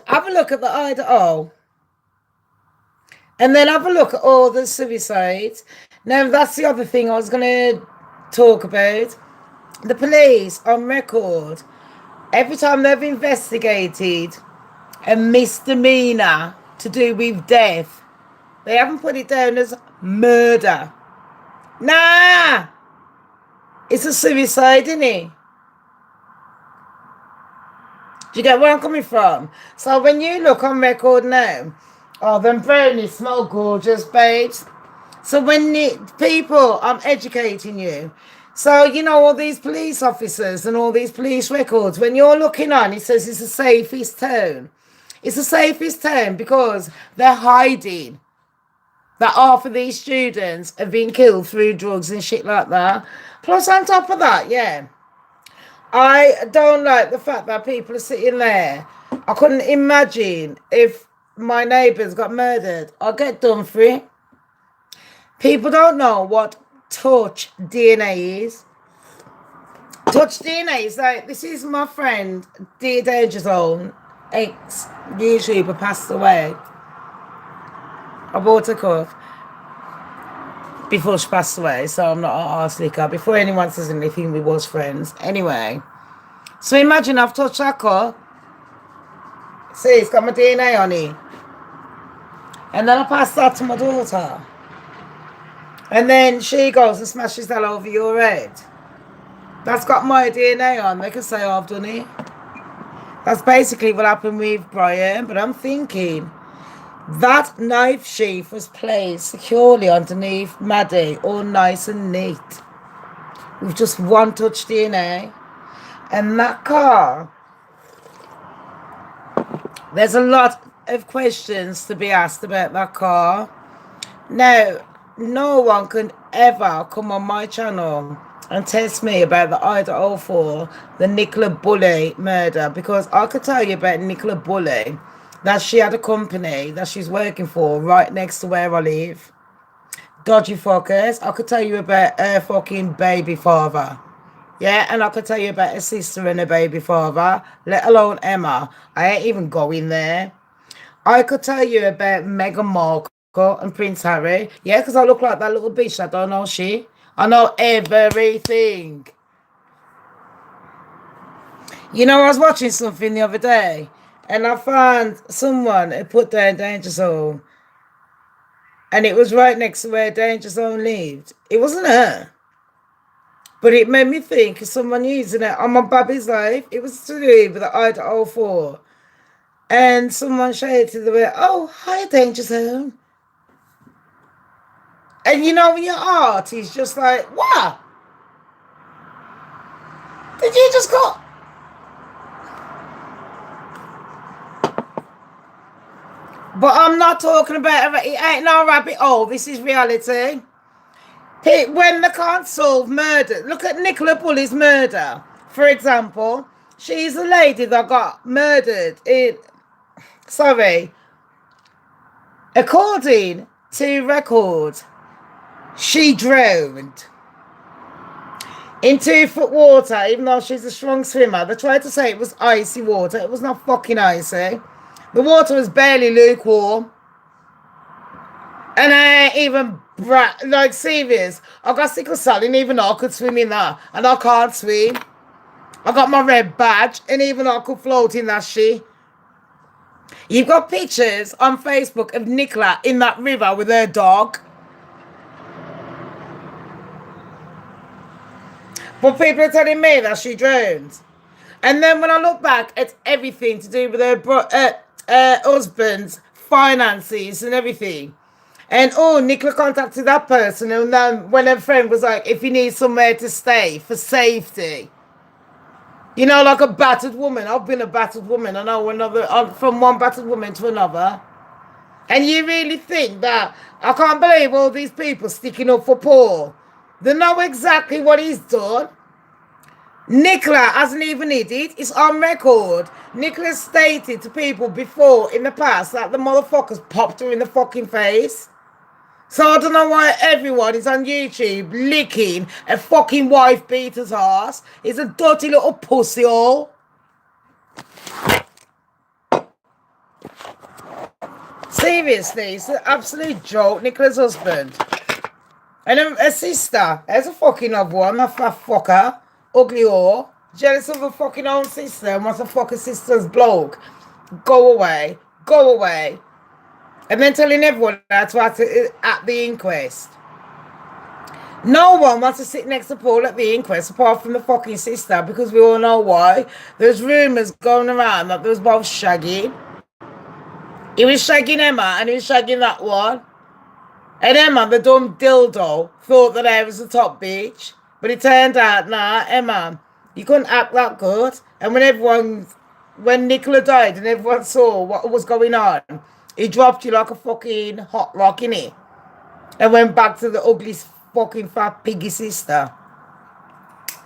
Have a look at the Idaho. And then have a look at all the suicides. Now, that's the other thing I was going to talk about. The police on record, every time they've investigated a misdemeanor to do with death, they haven't put it down as murder. Nah! It's a suicide, isn't it? Do you get where I'm coming from? So when you look on record now, oh, them brownies smell gorgeous, babes. So when people, I'm educating you, So, you know, all these police officers and all these police records, when you're looking on, it says it's the safest town. It's the safest town because they're hiding that half of these students have been killed through drugs and shit like that. Plus, on top of that, yeah, I don't like the fact that people are sitting there. I couldn't imagine if my neighbours got murdered. I'd get done for it. People don't know what touch DNA is. Touch DNA is like, this is my friend, Dear Danger Zone, ex YouTuber, passed away. I bought a cup before she passed away, so I'm not an arse licker. Before anyone says anything, we was friends. Anyway, so imagine I've touched that cup. See, it's got my DNA on it. And then I pass that to my daughter. And then she goes and smashes that over your head. That's got my DNA on. They can say, oh, I've done it. That's basically what happened with Brian. But I'm thinking, that knife sheath was placed securely underneath Maddie, all nice and neat, with just one touch DNA. And that car, there's a lot of questions to be asked about that car. Now, no one can ever come on my channel and test me about the Ida 04, the Nicola Bulley murder, because I could tell you about Nicola Bulley, that she had a company that she's working for right next to where I live. Dodgy fuckers. I could tell you about her fucking baby father. Yeah, and I could tell you about her sister and her baby father, let alone Emma. I ain't even going there. I could tell you about Meghan Markle and Prince Harry. Yeah, because I look like that little bitch that don't know shit. I know everything. You know, I was watching something the other day, and I found someone who put down Danger Zone, and it was right next to where Danger Zone lived. It wasn't her. But it made me think of someone using it on my baby's life. It was to do with the Ida 04. And someone shouted the way, oh, hi, Danger Zone. And you know, when your heart is just like, what? Did you just go? But I'm not talking about, it ain't no rabbit hole. This is reality. When they can't solve murder, look at Nicola Bulley's murder, for example. She's a lady that got murdered according to records, she drowned in 2-foot water, even though she's a strong swimmer. They tried to say it was icy water. It was not fucking icy. The water was barely lukewarm. And I ain't even, like, serious. I got sickle cell, and even though I could swim in that, and I can't swim. I got my red badge, and even though I could float in that shit. You've got pictures on Facebook of Nicola in that river with her dog. But people are telling me that she drowned. And then when I look back at everything to do with her husband's finances and everything, and oh, Nicola contacted that person, and then when her friend was like, if you need somewhere to stay for safety, you know, like a battered woman. I've been a battered woman. I know another, from one battered woman to another. And you really think that, I can't believe all these people sticking up for Paul. They know exactly what he's done. Nicola hasn't even hid it. It's on record. Nicola stated to people before in the past that the motherfuckers popped her in the fucking face. So I don't know why everyone is on YouTube licking a fucking wife beater's ass. It's a dirty little pussy hole. Seriously, it's an absolute joke. Nicola's husband. And her sister. There's a fucking other one. A fat fucker. Ugly whore. Jealous of her fucking own sister and wants to fuck her sister's bloke. Go away. Go away. And then telling everyone that at the inquest. No one wants to sit next to Paul at the inquest apart from the fucking sister, because we all know why. There's rumours going around that there was both shagging. He was shagging Emma and he was shagging that one. And Emma, the dumb dildo, thought that I was the top bitch. But it turned out, nah, Emma, you couldn't act that good. And when Nicola died and everyone saw what was going on, he dropped you like a fucking hot rock, innit? And went back to the ugly fucking fat piggy sister.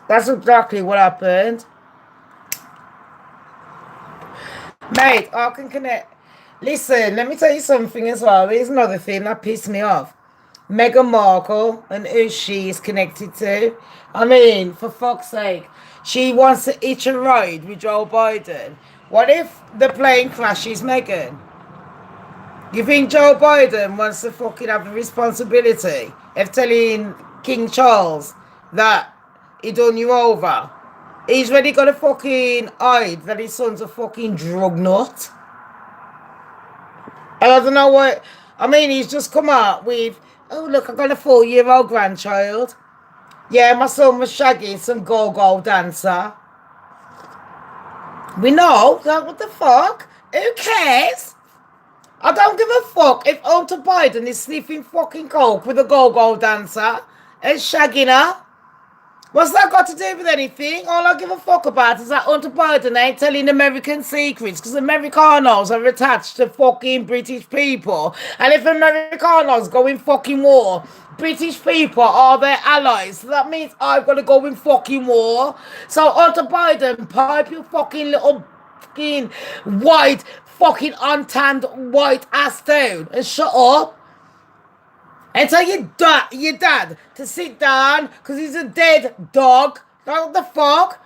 That's exactly what happened. Mate, I can connect. Listen, let me tell you something as well. There's another thing that pissed me off. Meghan Markle and who she is connected to. I mean, for fuck's sake, she wants to hitch a ride with Joe Biden. What if the plane crashes, Meghan? You think Joe Biden wants to fucking have the responsibility of telling King Charles that he done you over? He's really got to fucking hide that his son's a fucking drug nut. And I don't know what. I mean, he's just come out with, oh, look, I got a 4-year-old grandchild. Yeah, my son was shagging some go-go dancer. We know. Like, what the fuck? Who cares? I don't give a fuck if Hunter Biden is sniffing fucking coke with a go-go dancer and shagging her. What's that got to do with anything? All I give a fuck about is that Hunter Biden ain't telling American secrets because Americanos are attached to fucking British people. And if Americanos go in fucking war, British people are their allies. So that means I've got to go in fucking war. So Hunter Biden, pipe your fucking little fucking white, fucking untanned white ass down and shut up. And tell your dad to sit down because he's a dead dog. What the fuck?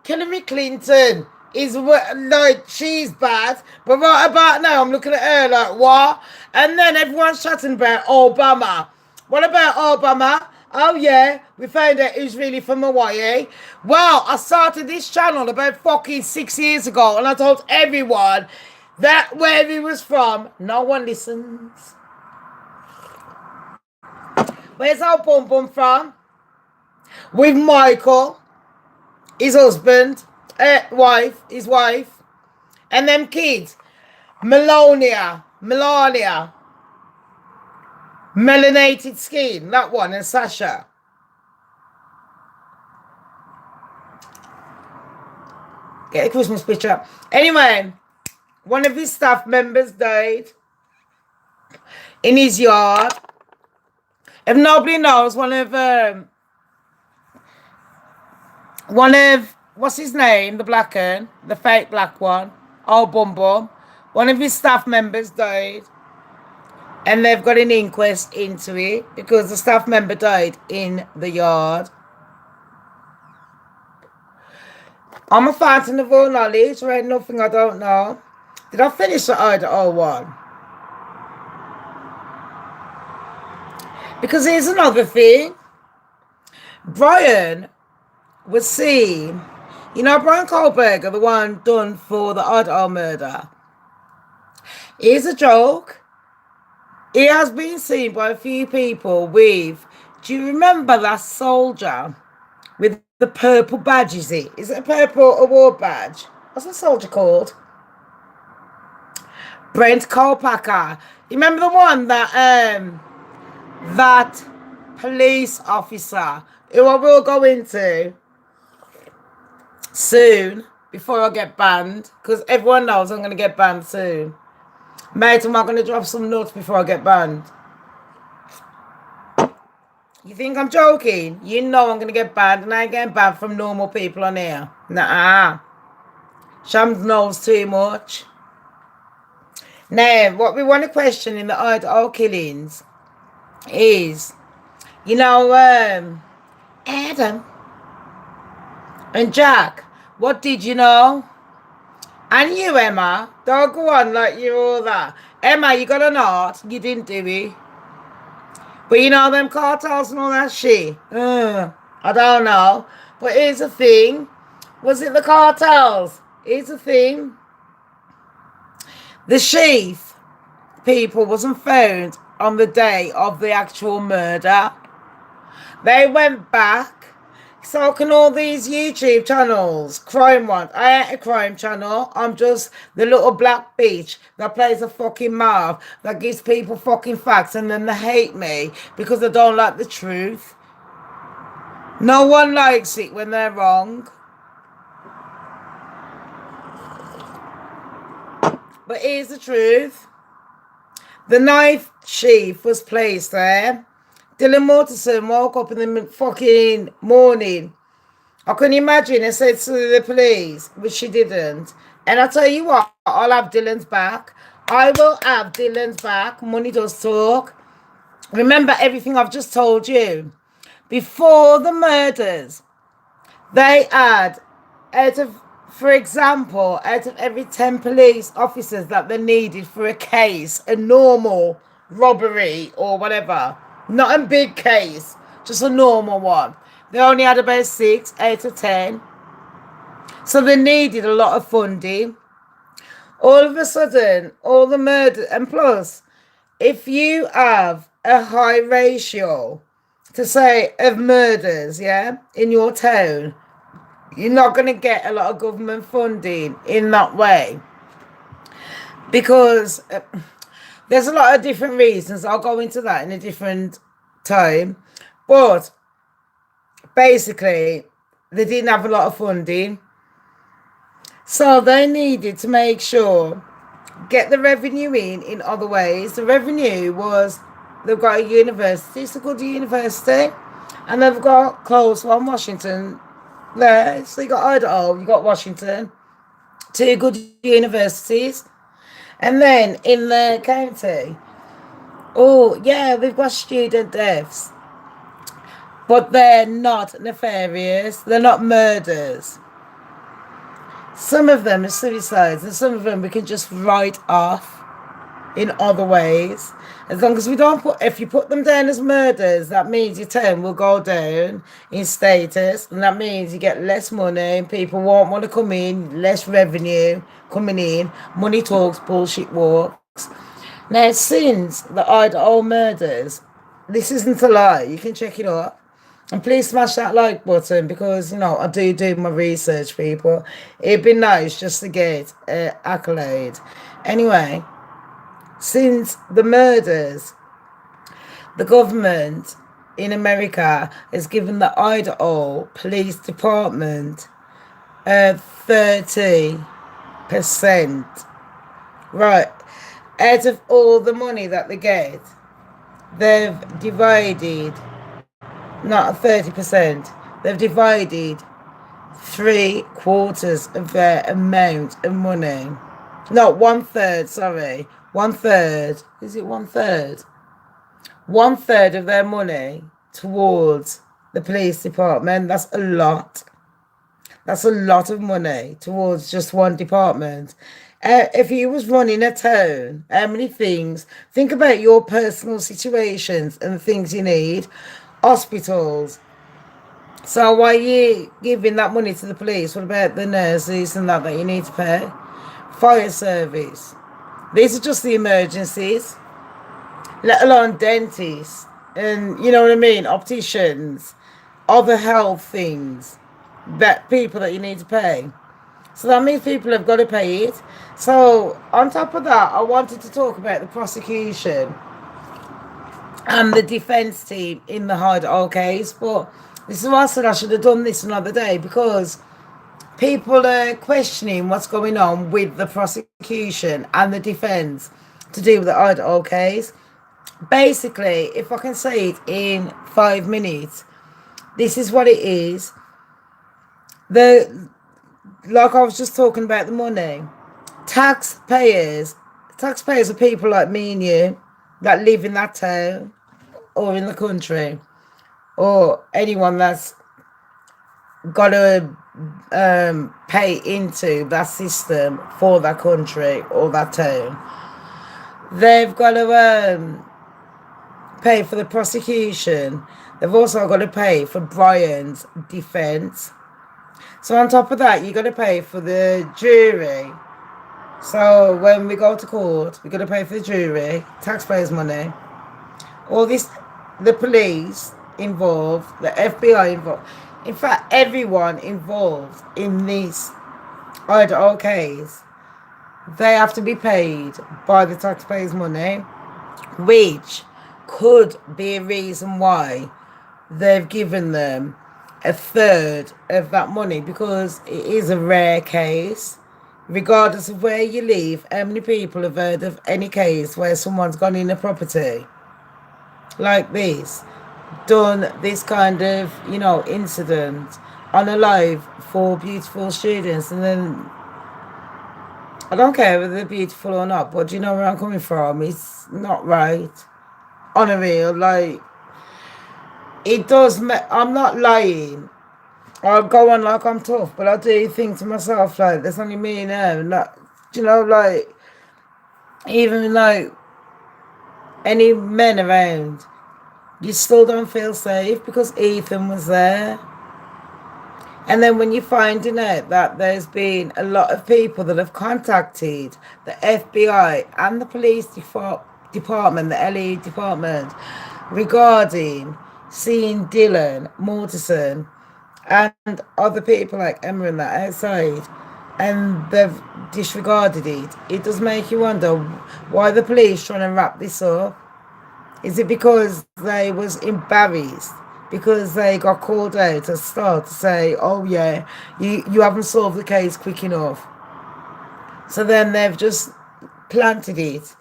Hillary Clinton is like, she's bad. But right about now, I'm looking at her like, what? And then everyone's chatting about Obama. What about Obama? Oh yeah, we found out who's really from Hawaii. Well, I started this channel about fucking 6 years ago and I told everyone that where he was from, no one listens. Where's our bum bum from? With Michael, his husband, his wife, and them kids. Melania, melanated skin, that one, and Sasha. Get a Christmas picture. Anyway, one of his staff members died in his yard. If nobody knows, one of what's his name, the black one, the fake black one, old bum bum, one of his staff members died, and they've got an inquest into it because the staff member died in the yard. I'm a fountain of all knowledge, right? Nothing I don't know. Did I finish the Ida 01? Because here's another thing. Brian was seen, you know, Brian Kohlberger, the one done for the Idaho murder. Here's a joke. He has been seen by a few people with, do you remember that soldier with the purple badge, is it? Is it a purple award badge? What's the soldier called? Brent Culpacker. You remember the one that police officer who I will go into soon before I get banned, because everyone knows I'm going to get banned soon. Mate, am I going to drop some nuts before I get banned? You think I'm joking? You know I'm going to get banned, and I ain't getting banned from normal people on here. Nah. Shamz knows too much. Now, what we want to question in the Idaho killings is, you know, Adam and Jack, what did you know? And you, Emma, don't go on like you're all that. Emma, you got an art, you didn't do it. But you know, them cartels and all that shit, I don't know. But here's the thing, was it the cartels? Here's the thing. The sheath, people, wasn't found on the day of the actual murder. They went back. So can all these YouTube channels, crime ones. I ain't a crime channel. I'm just the little black bitch that plays a fucking mouth, that gives people fucking facts, and then they hate me because they don't like the truth. No one likes it when they're wrong. But here's the truth. The knife sheath was placed there. Dylan Mortensen woke up in the fucking morning. I couldn't imagine. I said to the police, which she didn't. And I tell you what, I'll have Dylan's back. I will have Dylan's back. Money does talk. Remember everything I've just told you. Before the murders, they had, for example, out of every 10 police officers that they needed for a case, a normal robbery or whatever, not a big case, just a normal one, they only had about 6 out of 10. So they needed a lot of funding. All of a sudden, all the murder, and plus, if you have a high ratio to say of murders, yeah, in your town, you're not going to get a lot of government funding in that way, because there's a lot of different reasons. I'll go into that in a different time, but basically they didn't have a lot of funding, so they needed to make sure get the revenue in other ways. The revenue was, they've got a university, it's a good university, and they've got close one, Washington there. So you got Idaho, you got Washington, 2 good universities. And then in the county, oh yeah, we've got student deaths, but they're not nefarious, they're not murders. Some of them are suicides, and some of them we can just write off in other ways. As long as we don't put, if you put them down as murders, that means your town will go down in status, and that means you get less money, people won't want to come in, less revenue coming in, money talks, bullshit walks. Now, since the Idaho murders, this isn't a lie, you can check it up. And please smash that like button, because, you know, I do my research, people. It'd be nice just to get an accolade. Anyway, since the murders, the government in America has given the Idaho Police Department 30%. Right. Out of all the money that they get, they've divided, not 30%, they've divided 3/4 of their amount of money. No, 1/3, sorry. 1/3. Is it 1/3? 1/3 of their money towards the police department. That's a lot. That's a lot of money towards just one department. If you was running a town, how many things? Think about your personal situations and the things you need. Hospitals. So why are you giving that money to the police? What about the nurses and that you need to pay? Fire service. These are just the emergencies, let alone dentists and, you know what I mean, opticians, other health things, that people that you need to pay. So that means people have got to pay it. So on top of that, I wanted to talk about the prosecution and the defense team in the Idaho case. But this is why I said I should have done this another day, because people are questioning what's going on with the prosecution and the defense to do with the Idaho case. Basically, if I can say it in 5 minutes, this is what it is. Like I was just talking about the money. Taxpayers are people like me and you that live in that town or in the country, or anyone that's got to pay into that system for that country or that town. They've got to pay for the prosecution. They've also got to pay for Brian's defense. So on top of that, you got to pay for the jury. So when we go to court, we got to pay for the jury, taxpayers' money. All this, the police involved, the FBI involved. In fact, everyone involved in this Idaho case, they have to be paid by the taxpayers' money, which could be a reason why they've given them a third of that money because it is a rare case. Regardless of where you live, how many people have heard of any case where someone's gone in a property like this, done this kind of, incident on a live for beautiful students, and then I don't care whether they're beautiful or not, but do you know where I'm coming from? It's not right. On a real, like, it does, I'm not lying. I'll go on like I'm tough, but I do think to myself, like, there's only me and her, and that, like, even like any men around, you still don't feel safe because Ethan was there. And then when you're finding out that there's been a lot of people that have contacted the FBI and the police department, the LE department, regarding seeing Dylan Mortensen and other people like Emma and that outside, and they've disregarded it, it does make you wonder why the police trying to wrap this up. Is it because they was embarrassed because they got called out to start to say, oh yeah, you haven't solved the case quick enough? So then they've just planted it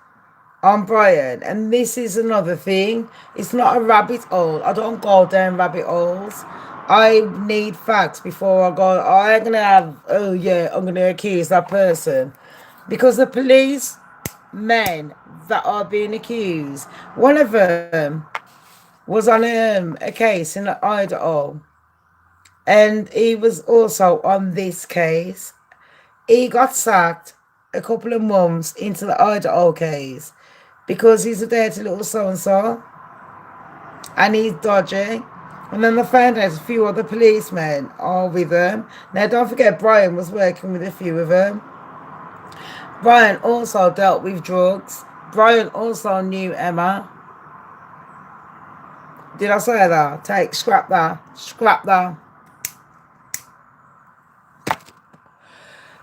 on Brian. And this is another thing. It's not a rabbit hole. I don't go down rabbit holes. I need facts before I go, I ain't gonna have, oh yeah, I'm gonna accuse that person. Because the police men that are being accused, one of them was on a case in Idaho, and he was also on this case. He got sacked a couple of months into the Idaho case because he's a dirty little so-and-so and he's dodgy. And then they found out a few other policemen are with him. Now, don't forget, Brian was working with a few of them. Brian also dealt with drugs. Brian also knew Emma. Did I say that? Scrap that. Scrap that.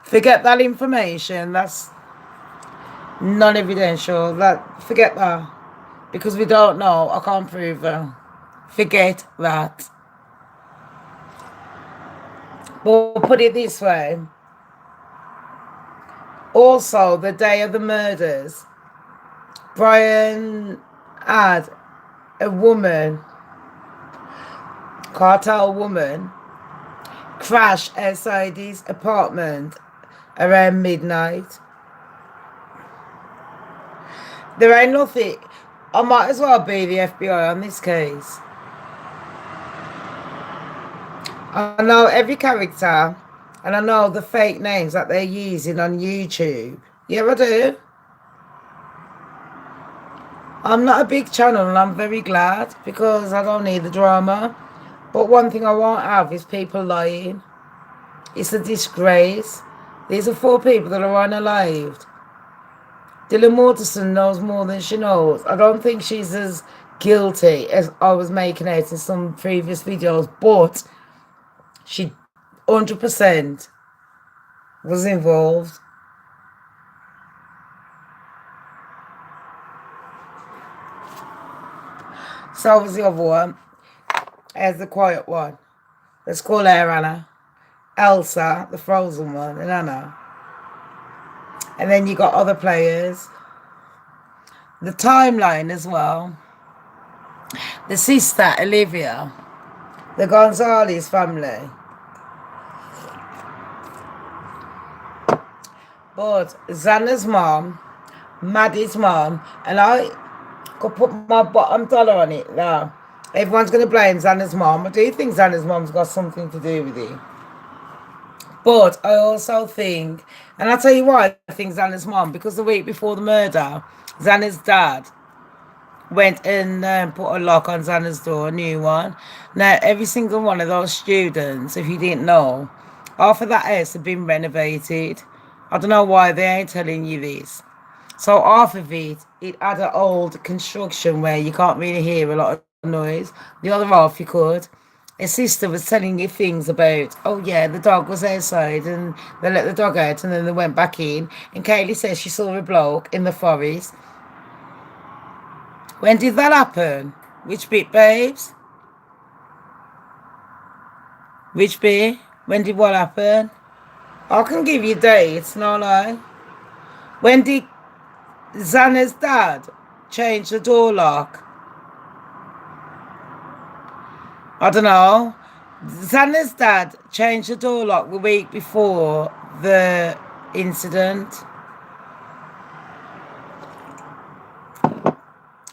Forget that information. That's non-evidential. Forget that. Because we don't know. I can't prove it. Forget that. But put it this way. Also, the day of the murders, Brian had a woman, cartel woman, crash outside his apartment around midnight. There ain't nothing. I might as well be the FBI on this case. I know every character, and I know the fake names that they're using on YouTube. Yeah, I do. I'm not a big channel, and I'm very glad because I don't need the drama. But one thing I won't have is people lying. It's a disgrace. These are 4 people that are unalived. Dylan Mortensen knows more than she knows. I don't think she's as guilty as I was making out in some previous videos, but she 100% was involved. So was the other one. As the quiet one. Let's call her Anna. Elsa, the frozen one, and Anna. And then you got other players. The timeline as well. The sister, Olivia. The Gonzalez family. But Xana's mom, Maddie's mom, and I could put my bottom dollar on it now. Everyone's going to blame Xana's mom. I do think Xana's mom's got something to do with it. But I also think, and I'll tell you why I think Xana's mom, because the week before the murder, Xana's dad went and put a lock on Xana's door, a new one. Now, every single one of those students, if you didn't know, half of that house had been renovated. I don't know why they ain't telling you this. So half of it had an old construction where you can't really hear a lot of noise. The other half you could. His sister was telling you things about, oh yeah, the dog was outside and they let the dog out and then they went back in. And Kaylee says she saw a bloke in the forest. When did that happen? Which bit, babes? Which bit? When did what happen? I can give you dates, no lie. When did Xana's dad change the door lock? I don't know. Xana's dad changed the door lock the week before the incident.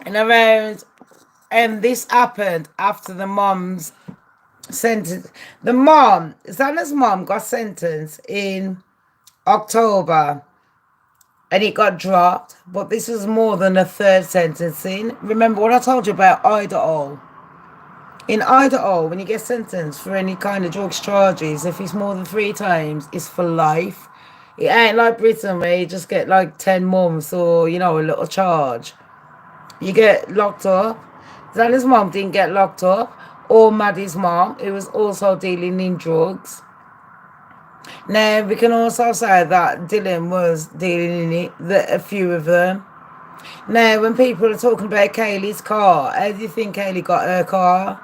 And around, and this happened after the mom's sentence. Xana's mom got sentenced in October and it got dropped, but this was more than a third sentencing. Remember what I told you about Idaho? In Idaho, when you get sentenced for any kind of drugs charges, if it's more than 3 times, it's for life. It ain't like Britain where you just get like 10 months or, you know, a little charge. You get locked up. Xana's mom didn't get locked up, or Maddie's mom, who was also dealing in drugs. Now, we can also say that Dylan was dealing in it, a few of them. Now, when people are talking about Kaylee's car, how do you think Kaylee got her car?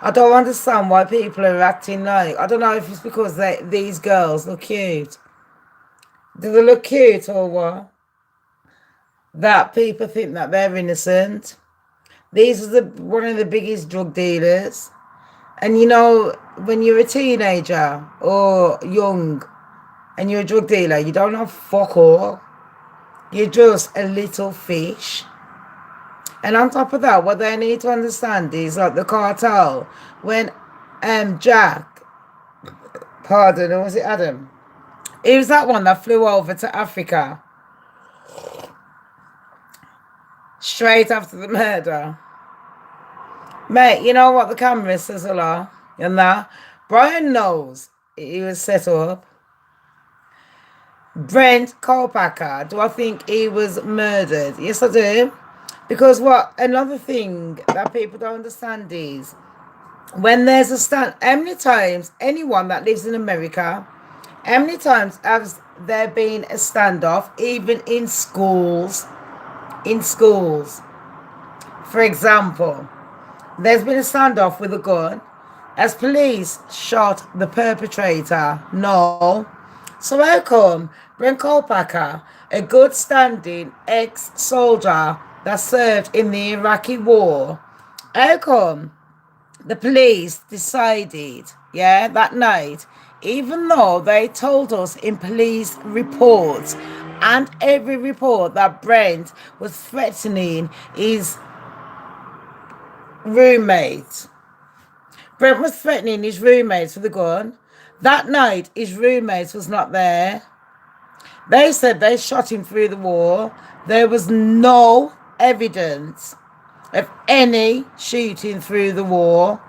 I don't understand why people are acting like... I don't know if it's because these girls look cute. Do they look cute or what? That people think that they're innocent. These are one of the biggest drug dealers. And you know, when you're a teenager or young and you're a drug dealer, you don't know fuck all. You're just a little fish. And on top of that, what they need to understand is like the cartel. When Jack, pardon, or was it Adam? He was that one that flew over to Africa straight after the murder. Mate, you know what the camera says a lot? And that Brian knows he was set up. Brent Culpacker, do I think he was murdered? Yes, I do. Because what another thing that people don't understand is when there's a stand, how many times anyone that lives in America, how many times has there been a standoff, even in schools? In schools, for example, there's been a standoff with a gun. Has police shot the perpetrator? No. So how come Brent Culpacker, a good standing ex-soldier that served in the Iraqi war, how come the police decided, that night, even though they told us in police reports and every report that Brent was threatening his roommate. Brent was threatening his roommates with a gun. That night, his roommates was not there. They said they shot him through the wall. There was no evidence of any shooting through the wall.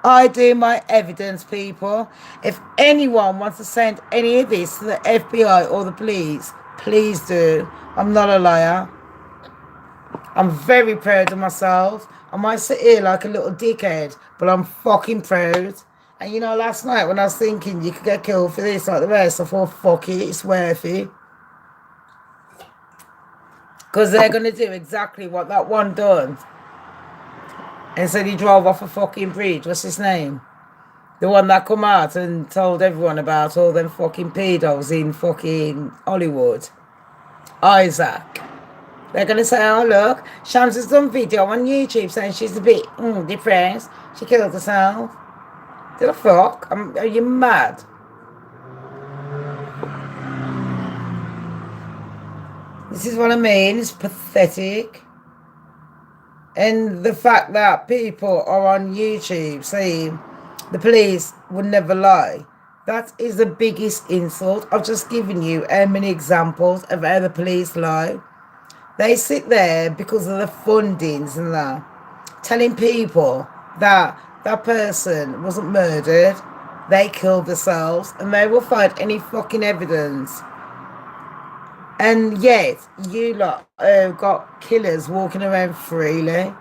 I do my evidence, people. If anyone wants to send any of this to the FBI or the police, please do. I'm not a liar. I'm very proud of myself. I might sit here like a little dickhead, but I'm fucking proud. And you know, last night when I was thinking you could get killed for this like the rest, I thought, fuck it, it's worth it. Because they're going to do exactly what that one done. And said he drove off a fucking bridge. What's his name? The one that come out and told everyone about all them fucking pedos in fucking Hollywood. Isaac. They're going to say, oh look, Shamz has done video on YouTube saying she's a bit depressed. She killed herself. The fuck? Are you mad? This is what I mean. It's pathetic. And the fact that people are on YouTube saying the police would never lie. That is the biggest insult. I've just given you how many examples of how the police lie. They sit there because of the fundings and that, telling people that that person wasn't murdered, they killed themselves, and they will find any fucking evidence. And yet, you lot got killers walking around freely.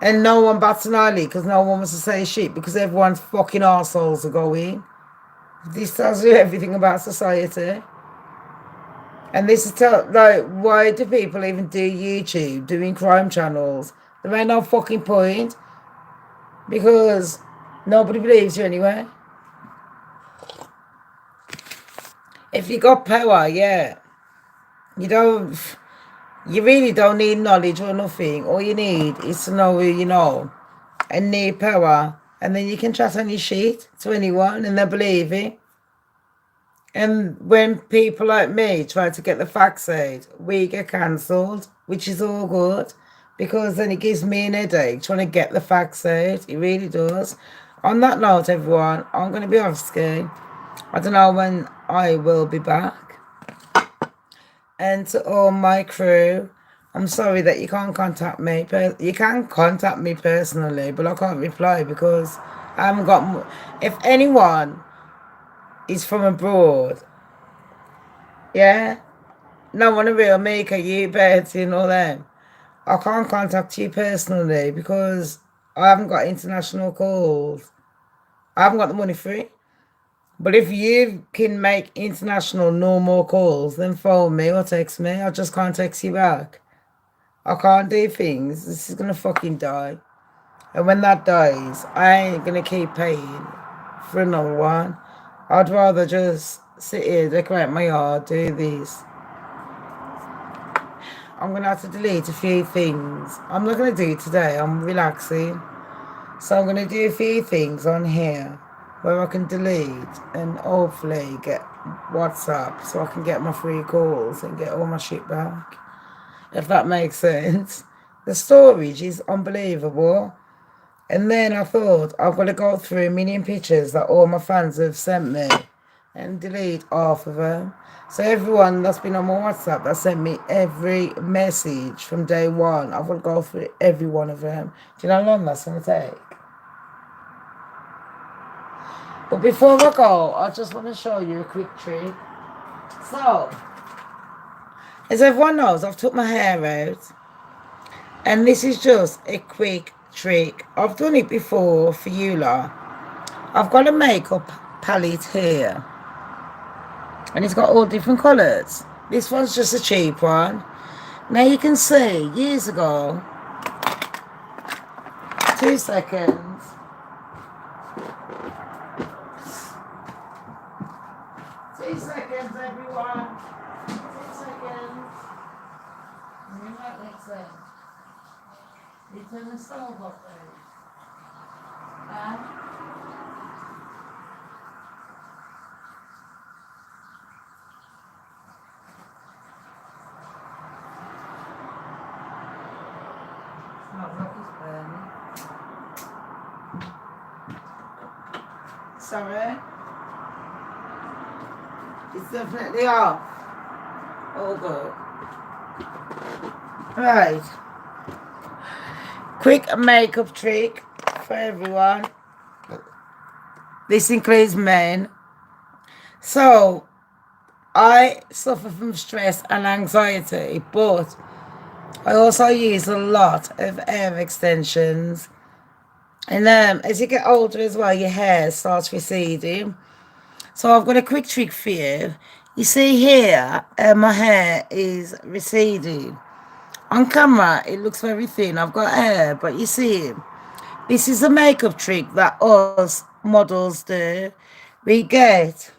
And no one bats an eyelid because no one wants to say shit because everyone's fucking arseholes are going. This tells you everything about society. And this is like, why do people even do YouTube, doing crime channels? There ain't no fucking point. Because Nobody believes you anyway. If you got power, yeah, you don't. You really don't need knowledge or nothing. All you need is to know who you know and need power. And then you can chat on your shit to anyone and they believe it. And when people like me try to get the facts out, we get cancelled, which is all good because then it gives me an headache trying to get the facts out. It really does. On that note, everyone, I'm going to be off ski. I don't know when I will be back. And to all my crew, I'm sorry that you can't contact me. You can contact me personally, but I can't reply because I haven't got. If anyone is from abroad, yeah, no one a real maker, you, Betty, and all them. I can't contact you personally because I haven't got international calls. I haven't got the money for it. But if you can make international normal calls, then phone me or text me. I just can't text you back. I can't do things. This is gonna fucking die. And when that dies, I ain't gonna keep paying for another one. I'd rather just sit here, decorate my yard, do this. I'm gonna have to delete a few things. I'm not gonna do it today, I'm relaxing. So I'm gonna do a few things on here where I can delete and hopefully get WhatsApp so I can get my free calls and get all my shit back. If that makes sense. The storage is unbelievable. And then I thought I've got to go through a million pictures that all my fans have sent me and delete half of them. So everyone that's been on my WhatsApp that sent me every message from day one, I've got to go through every one of them. Do you know how long that's going to take? But before I go, I just want to show you a quick trick. So, as everyone knows, I've took my hair out. And this is just a quick trick. I've done it before for you lot. I've got a makeup palette here. And it's got all different colours. This one's just a cheap one. Now you can see, years ago, 2 seconds. Two seconds, everyone. 2 seconds. And you might make sense. You turn the stove off there. Sorry. It's definitely off. All good. Right. Quick makeup trick for everyone. This includes men. So, I suffer from stress and anxiety, but I also use a lot of hair extensions. And as you get older as well, your hair starts receding. So I've got a quick trick for you. You see here, my hair is receding. On camera, it looks very thin. I've got hair, but you see, this is a makeup trick that us models do. We get,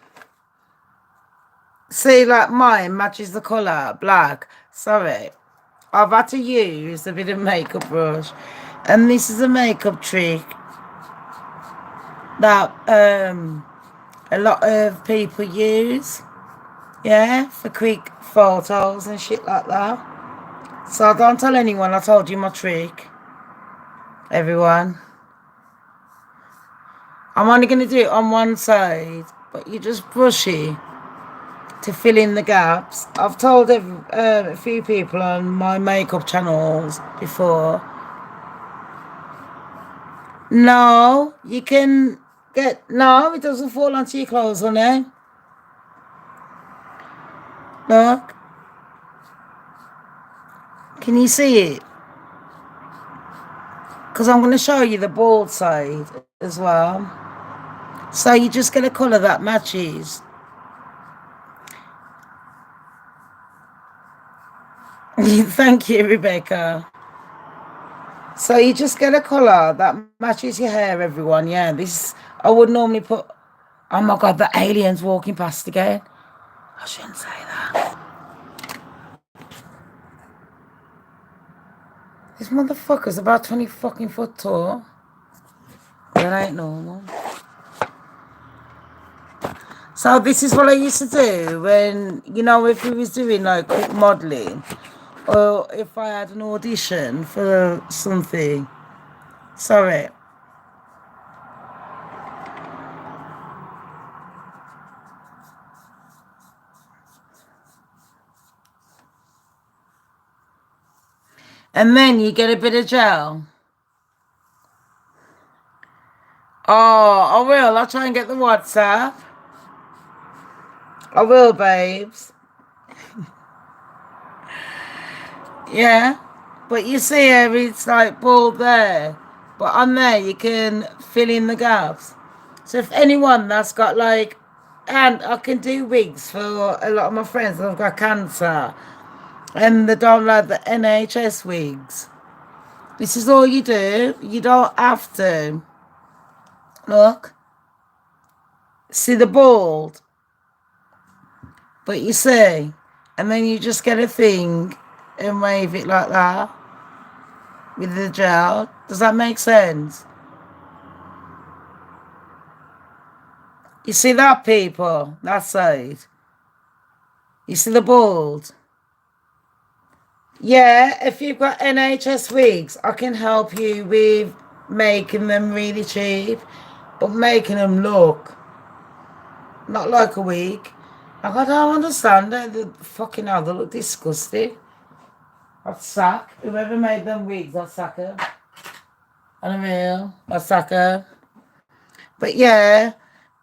see, like mine matches the colour, black. Sorry. I've had to use a bit of makeup brush. And this is a makeup trick that a lot of people use. Yeah, for quick photos and shit like that. So don't tell anyone I told you my trick. Everyone. I'm only going to do it on one side, but you just brush it to fill in the gaps. I've told a few people on my makeup channels before. No, you can get... No, it doesn't fall onto your clothes, honey. Look. Can you see it? Because I'm going to show you the bald side as well. So you just get a colour that matches. Thank you, Rebecca. So you just get a colour that matches your hair, everyone. Yeah, this I would normally put. Oh my god, the alien's walking past again. I shouldn't say that. This motherfucker's about 20 fucking foot tall. That ain't normal. So this is what I used to do when, you know, if we was doing like quick modelling or if I had an audition for something. Sorry. And then you get a bit of gel. Oh, I will. I'll try and get the WhatsApp. I will, babes. Yeah. But you see how it's like bald there. But on there you can fill in the gaps. So if anyone that's got like, and I can do wigs for a lot of my friends that have got cancer and they don't like the NHS wigs. This is all you do. You don't have to. Look. See the bald. But you see. And then you just get a thing and wave it like that. With the gel. Does that make sense? You see that, people? That side. You see the bald? Yeah, if you've got NHS wigs, I can help you with making them really cheap. But making them look not like a wig. Like, I don't understand it. The fucking hell, they look disgusting. I'd sack. Whoever made them wigs, I'd sack her. On a real. I'd sack her. But yeah,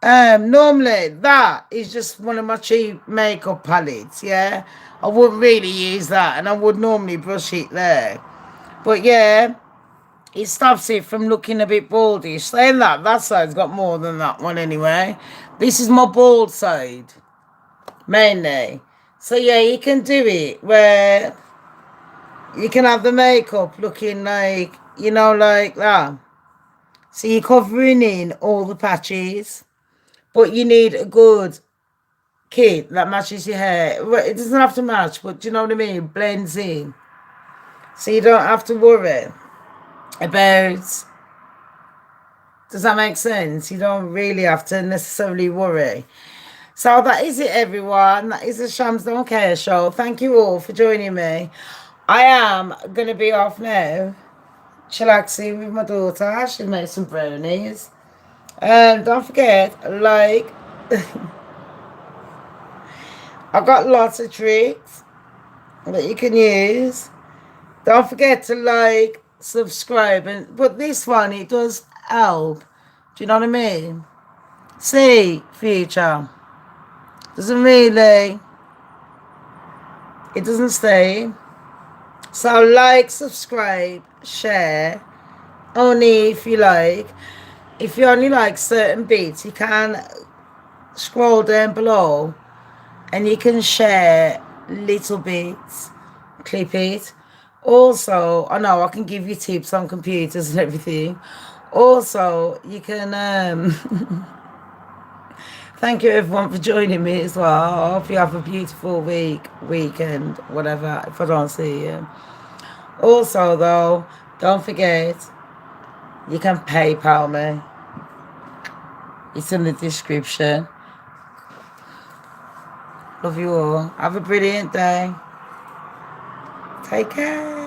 normally that is just one of my cheap makeup palettes, yeah. I wouldn't really use that and I would normally brush it there. But yeah, it stops it from looking a bit baldish. Saying that side's got more than that one anyway. This is my bald side, mainly. So yeah, you can do it where you can have the makeup looking like, you know, like that. So you're covering in all the patches. But you need a good kit that matches your hair. Well, it doesn't have to match, but do you know what I mean? Blends in. So you don't have to worry about... Does that make sense? You don't really have to necessarily worry. So that is it, everyone. That is the Shams Don't Care show. Thank you all for joining me. I am going to be off now. Chillaxing with my daughter. She's made some brownies. Don't forget, like... I've got lots of tricks that you can use. Don't forget to like, subscribe, but this one, it does help. Do you know what I mean? See, future. Doesn't really, it doesn't stay. So like, subscribe, share, only if you like. If you only like certain bits, you can scroll down below and you can share little bits, clip it. Also, I know I can give you tips on computers and everything. Also, you can thank you everyone for joining me as well. I hope you have a beautiful weekend, whatever, if I don't see you. Also though, don't forget, you can PayPal me. It's in the description. Love you all. Have a brilliant day. Take care.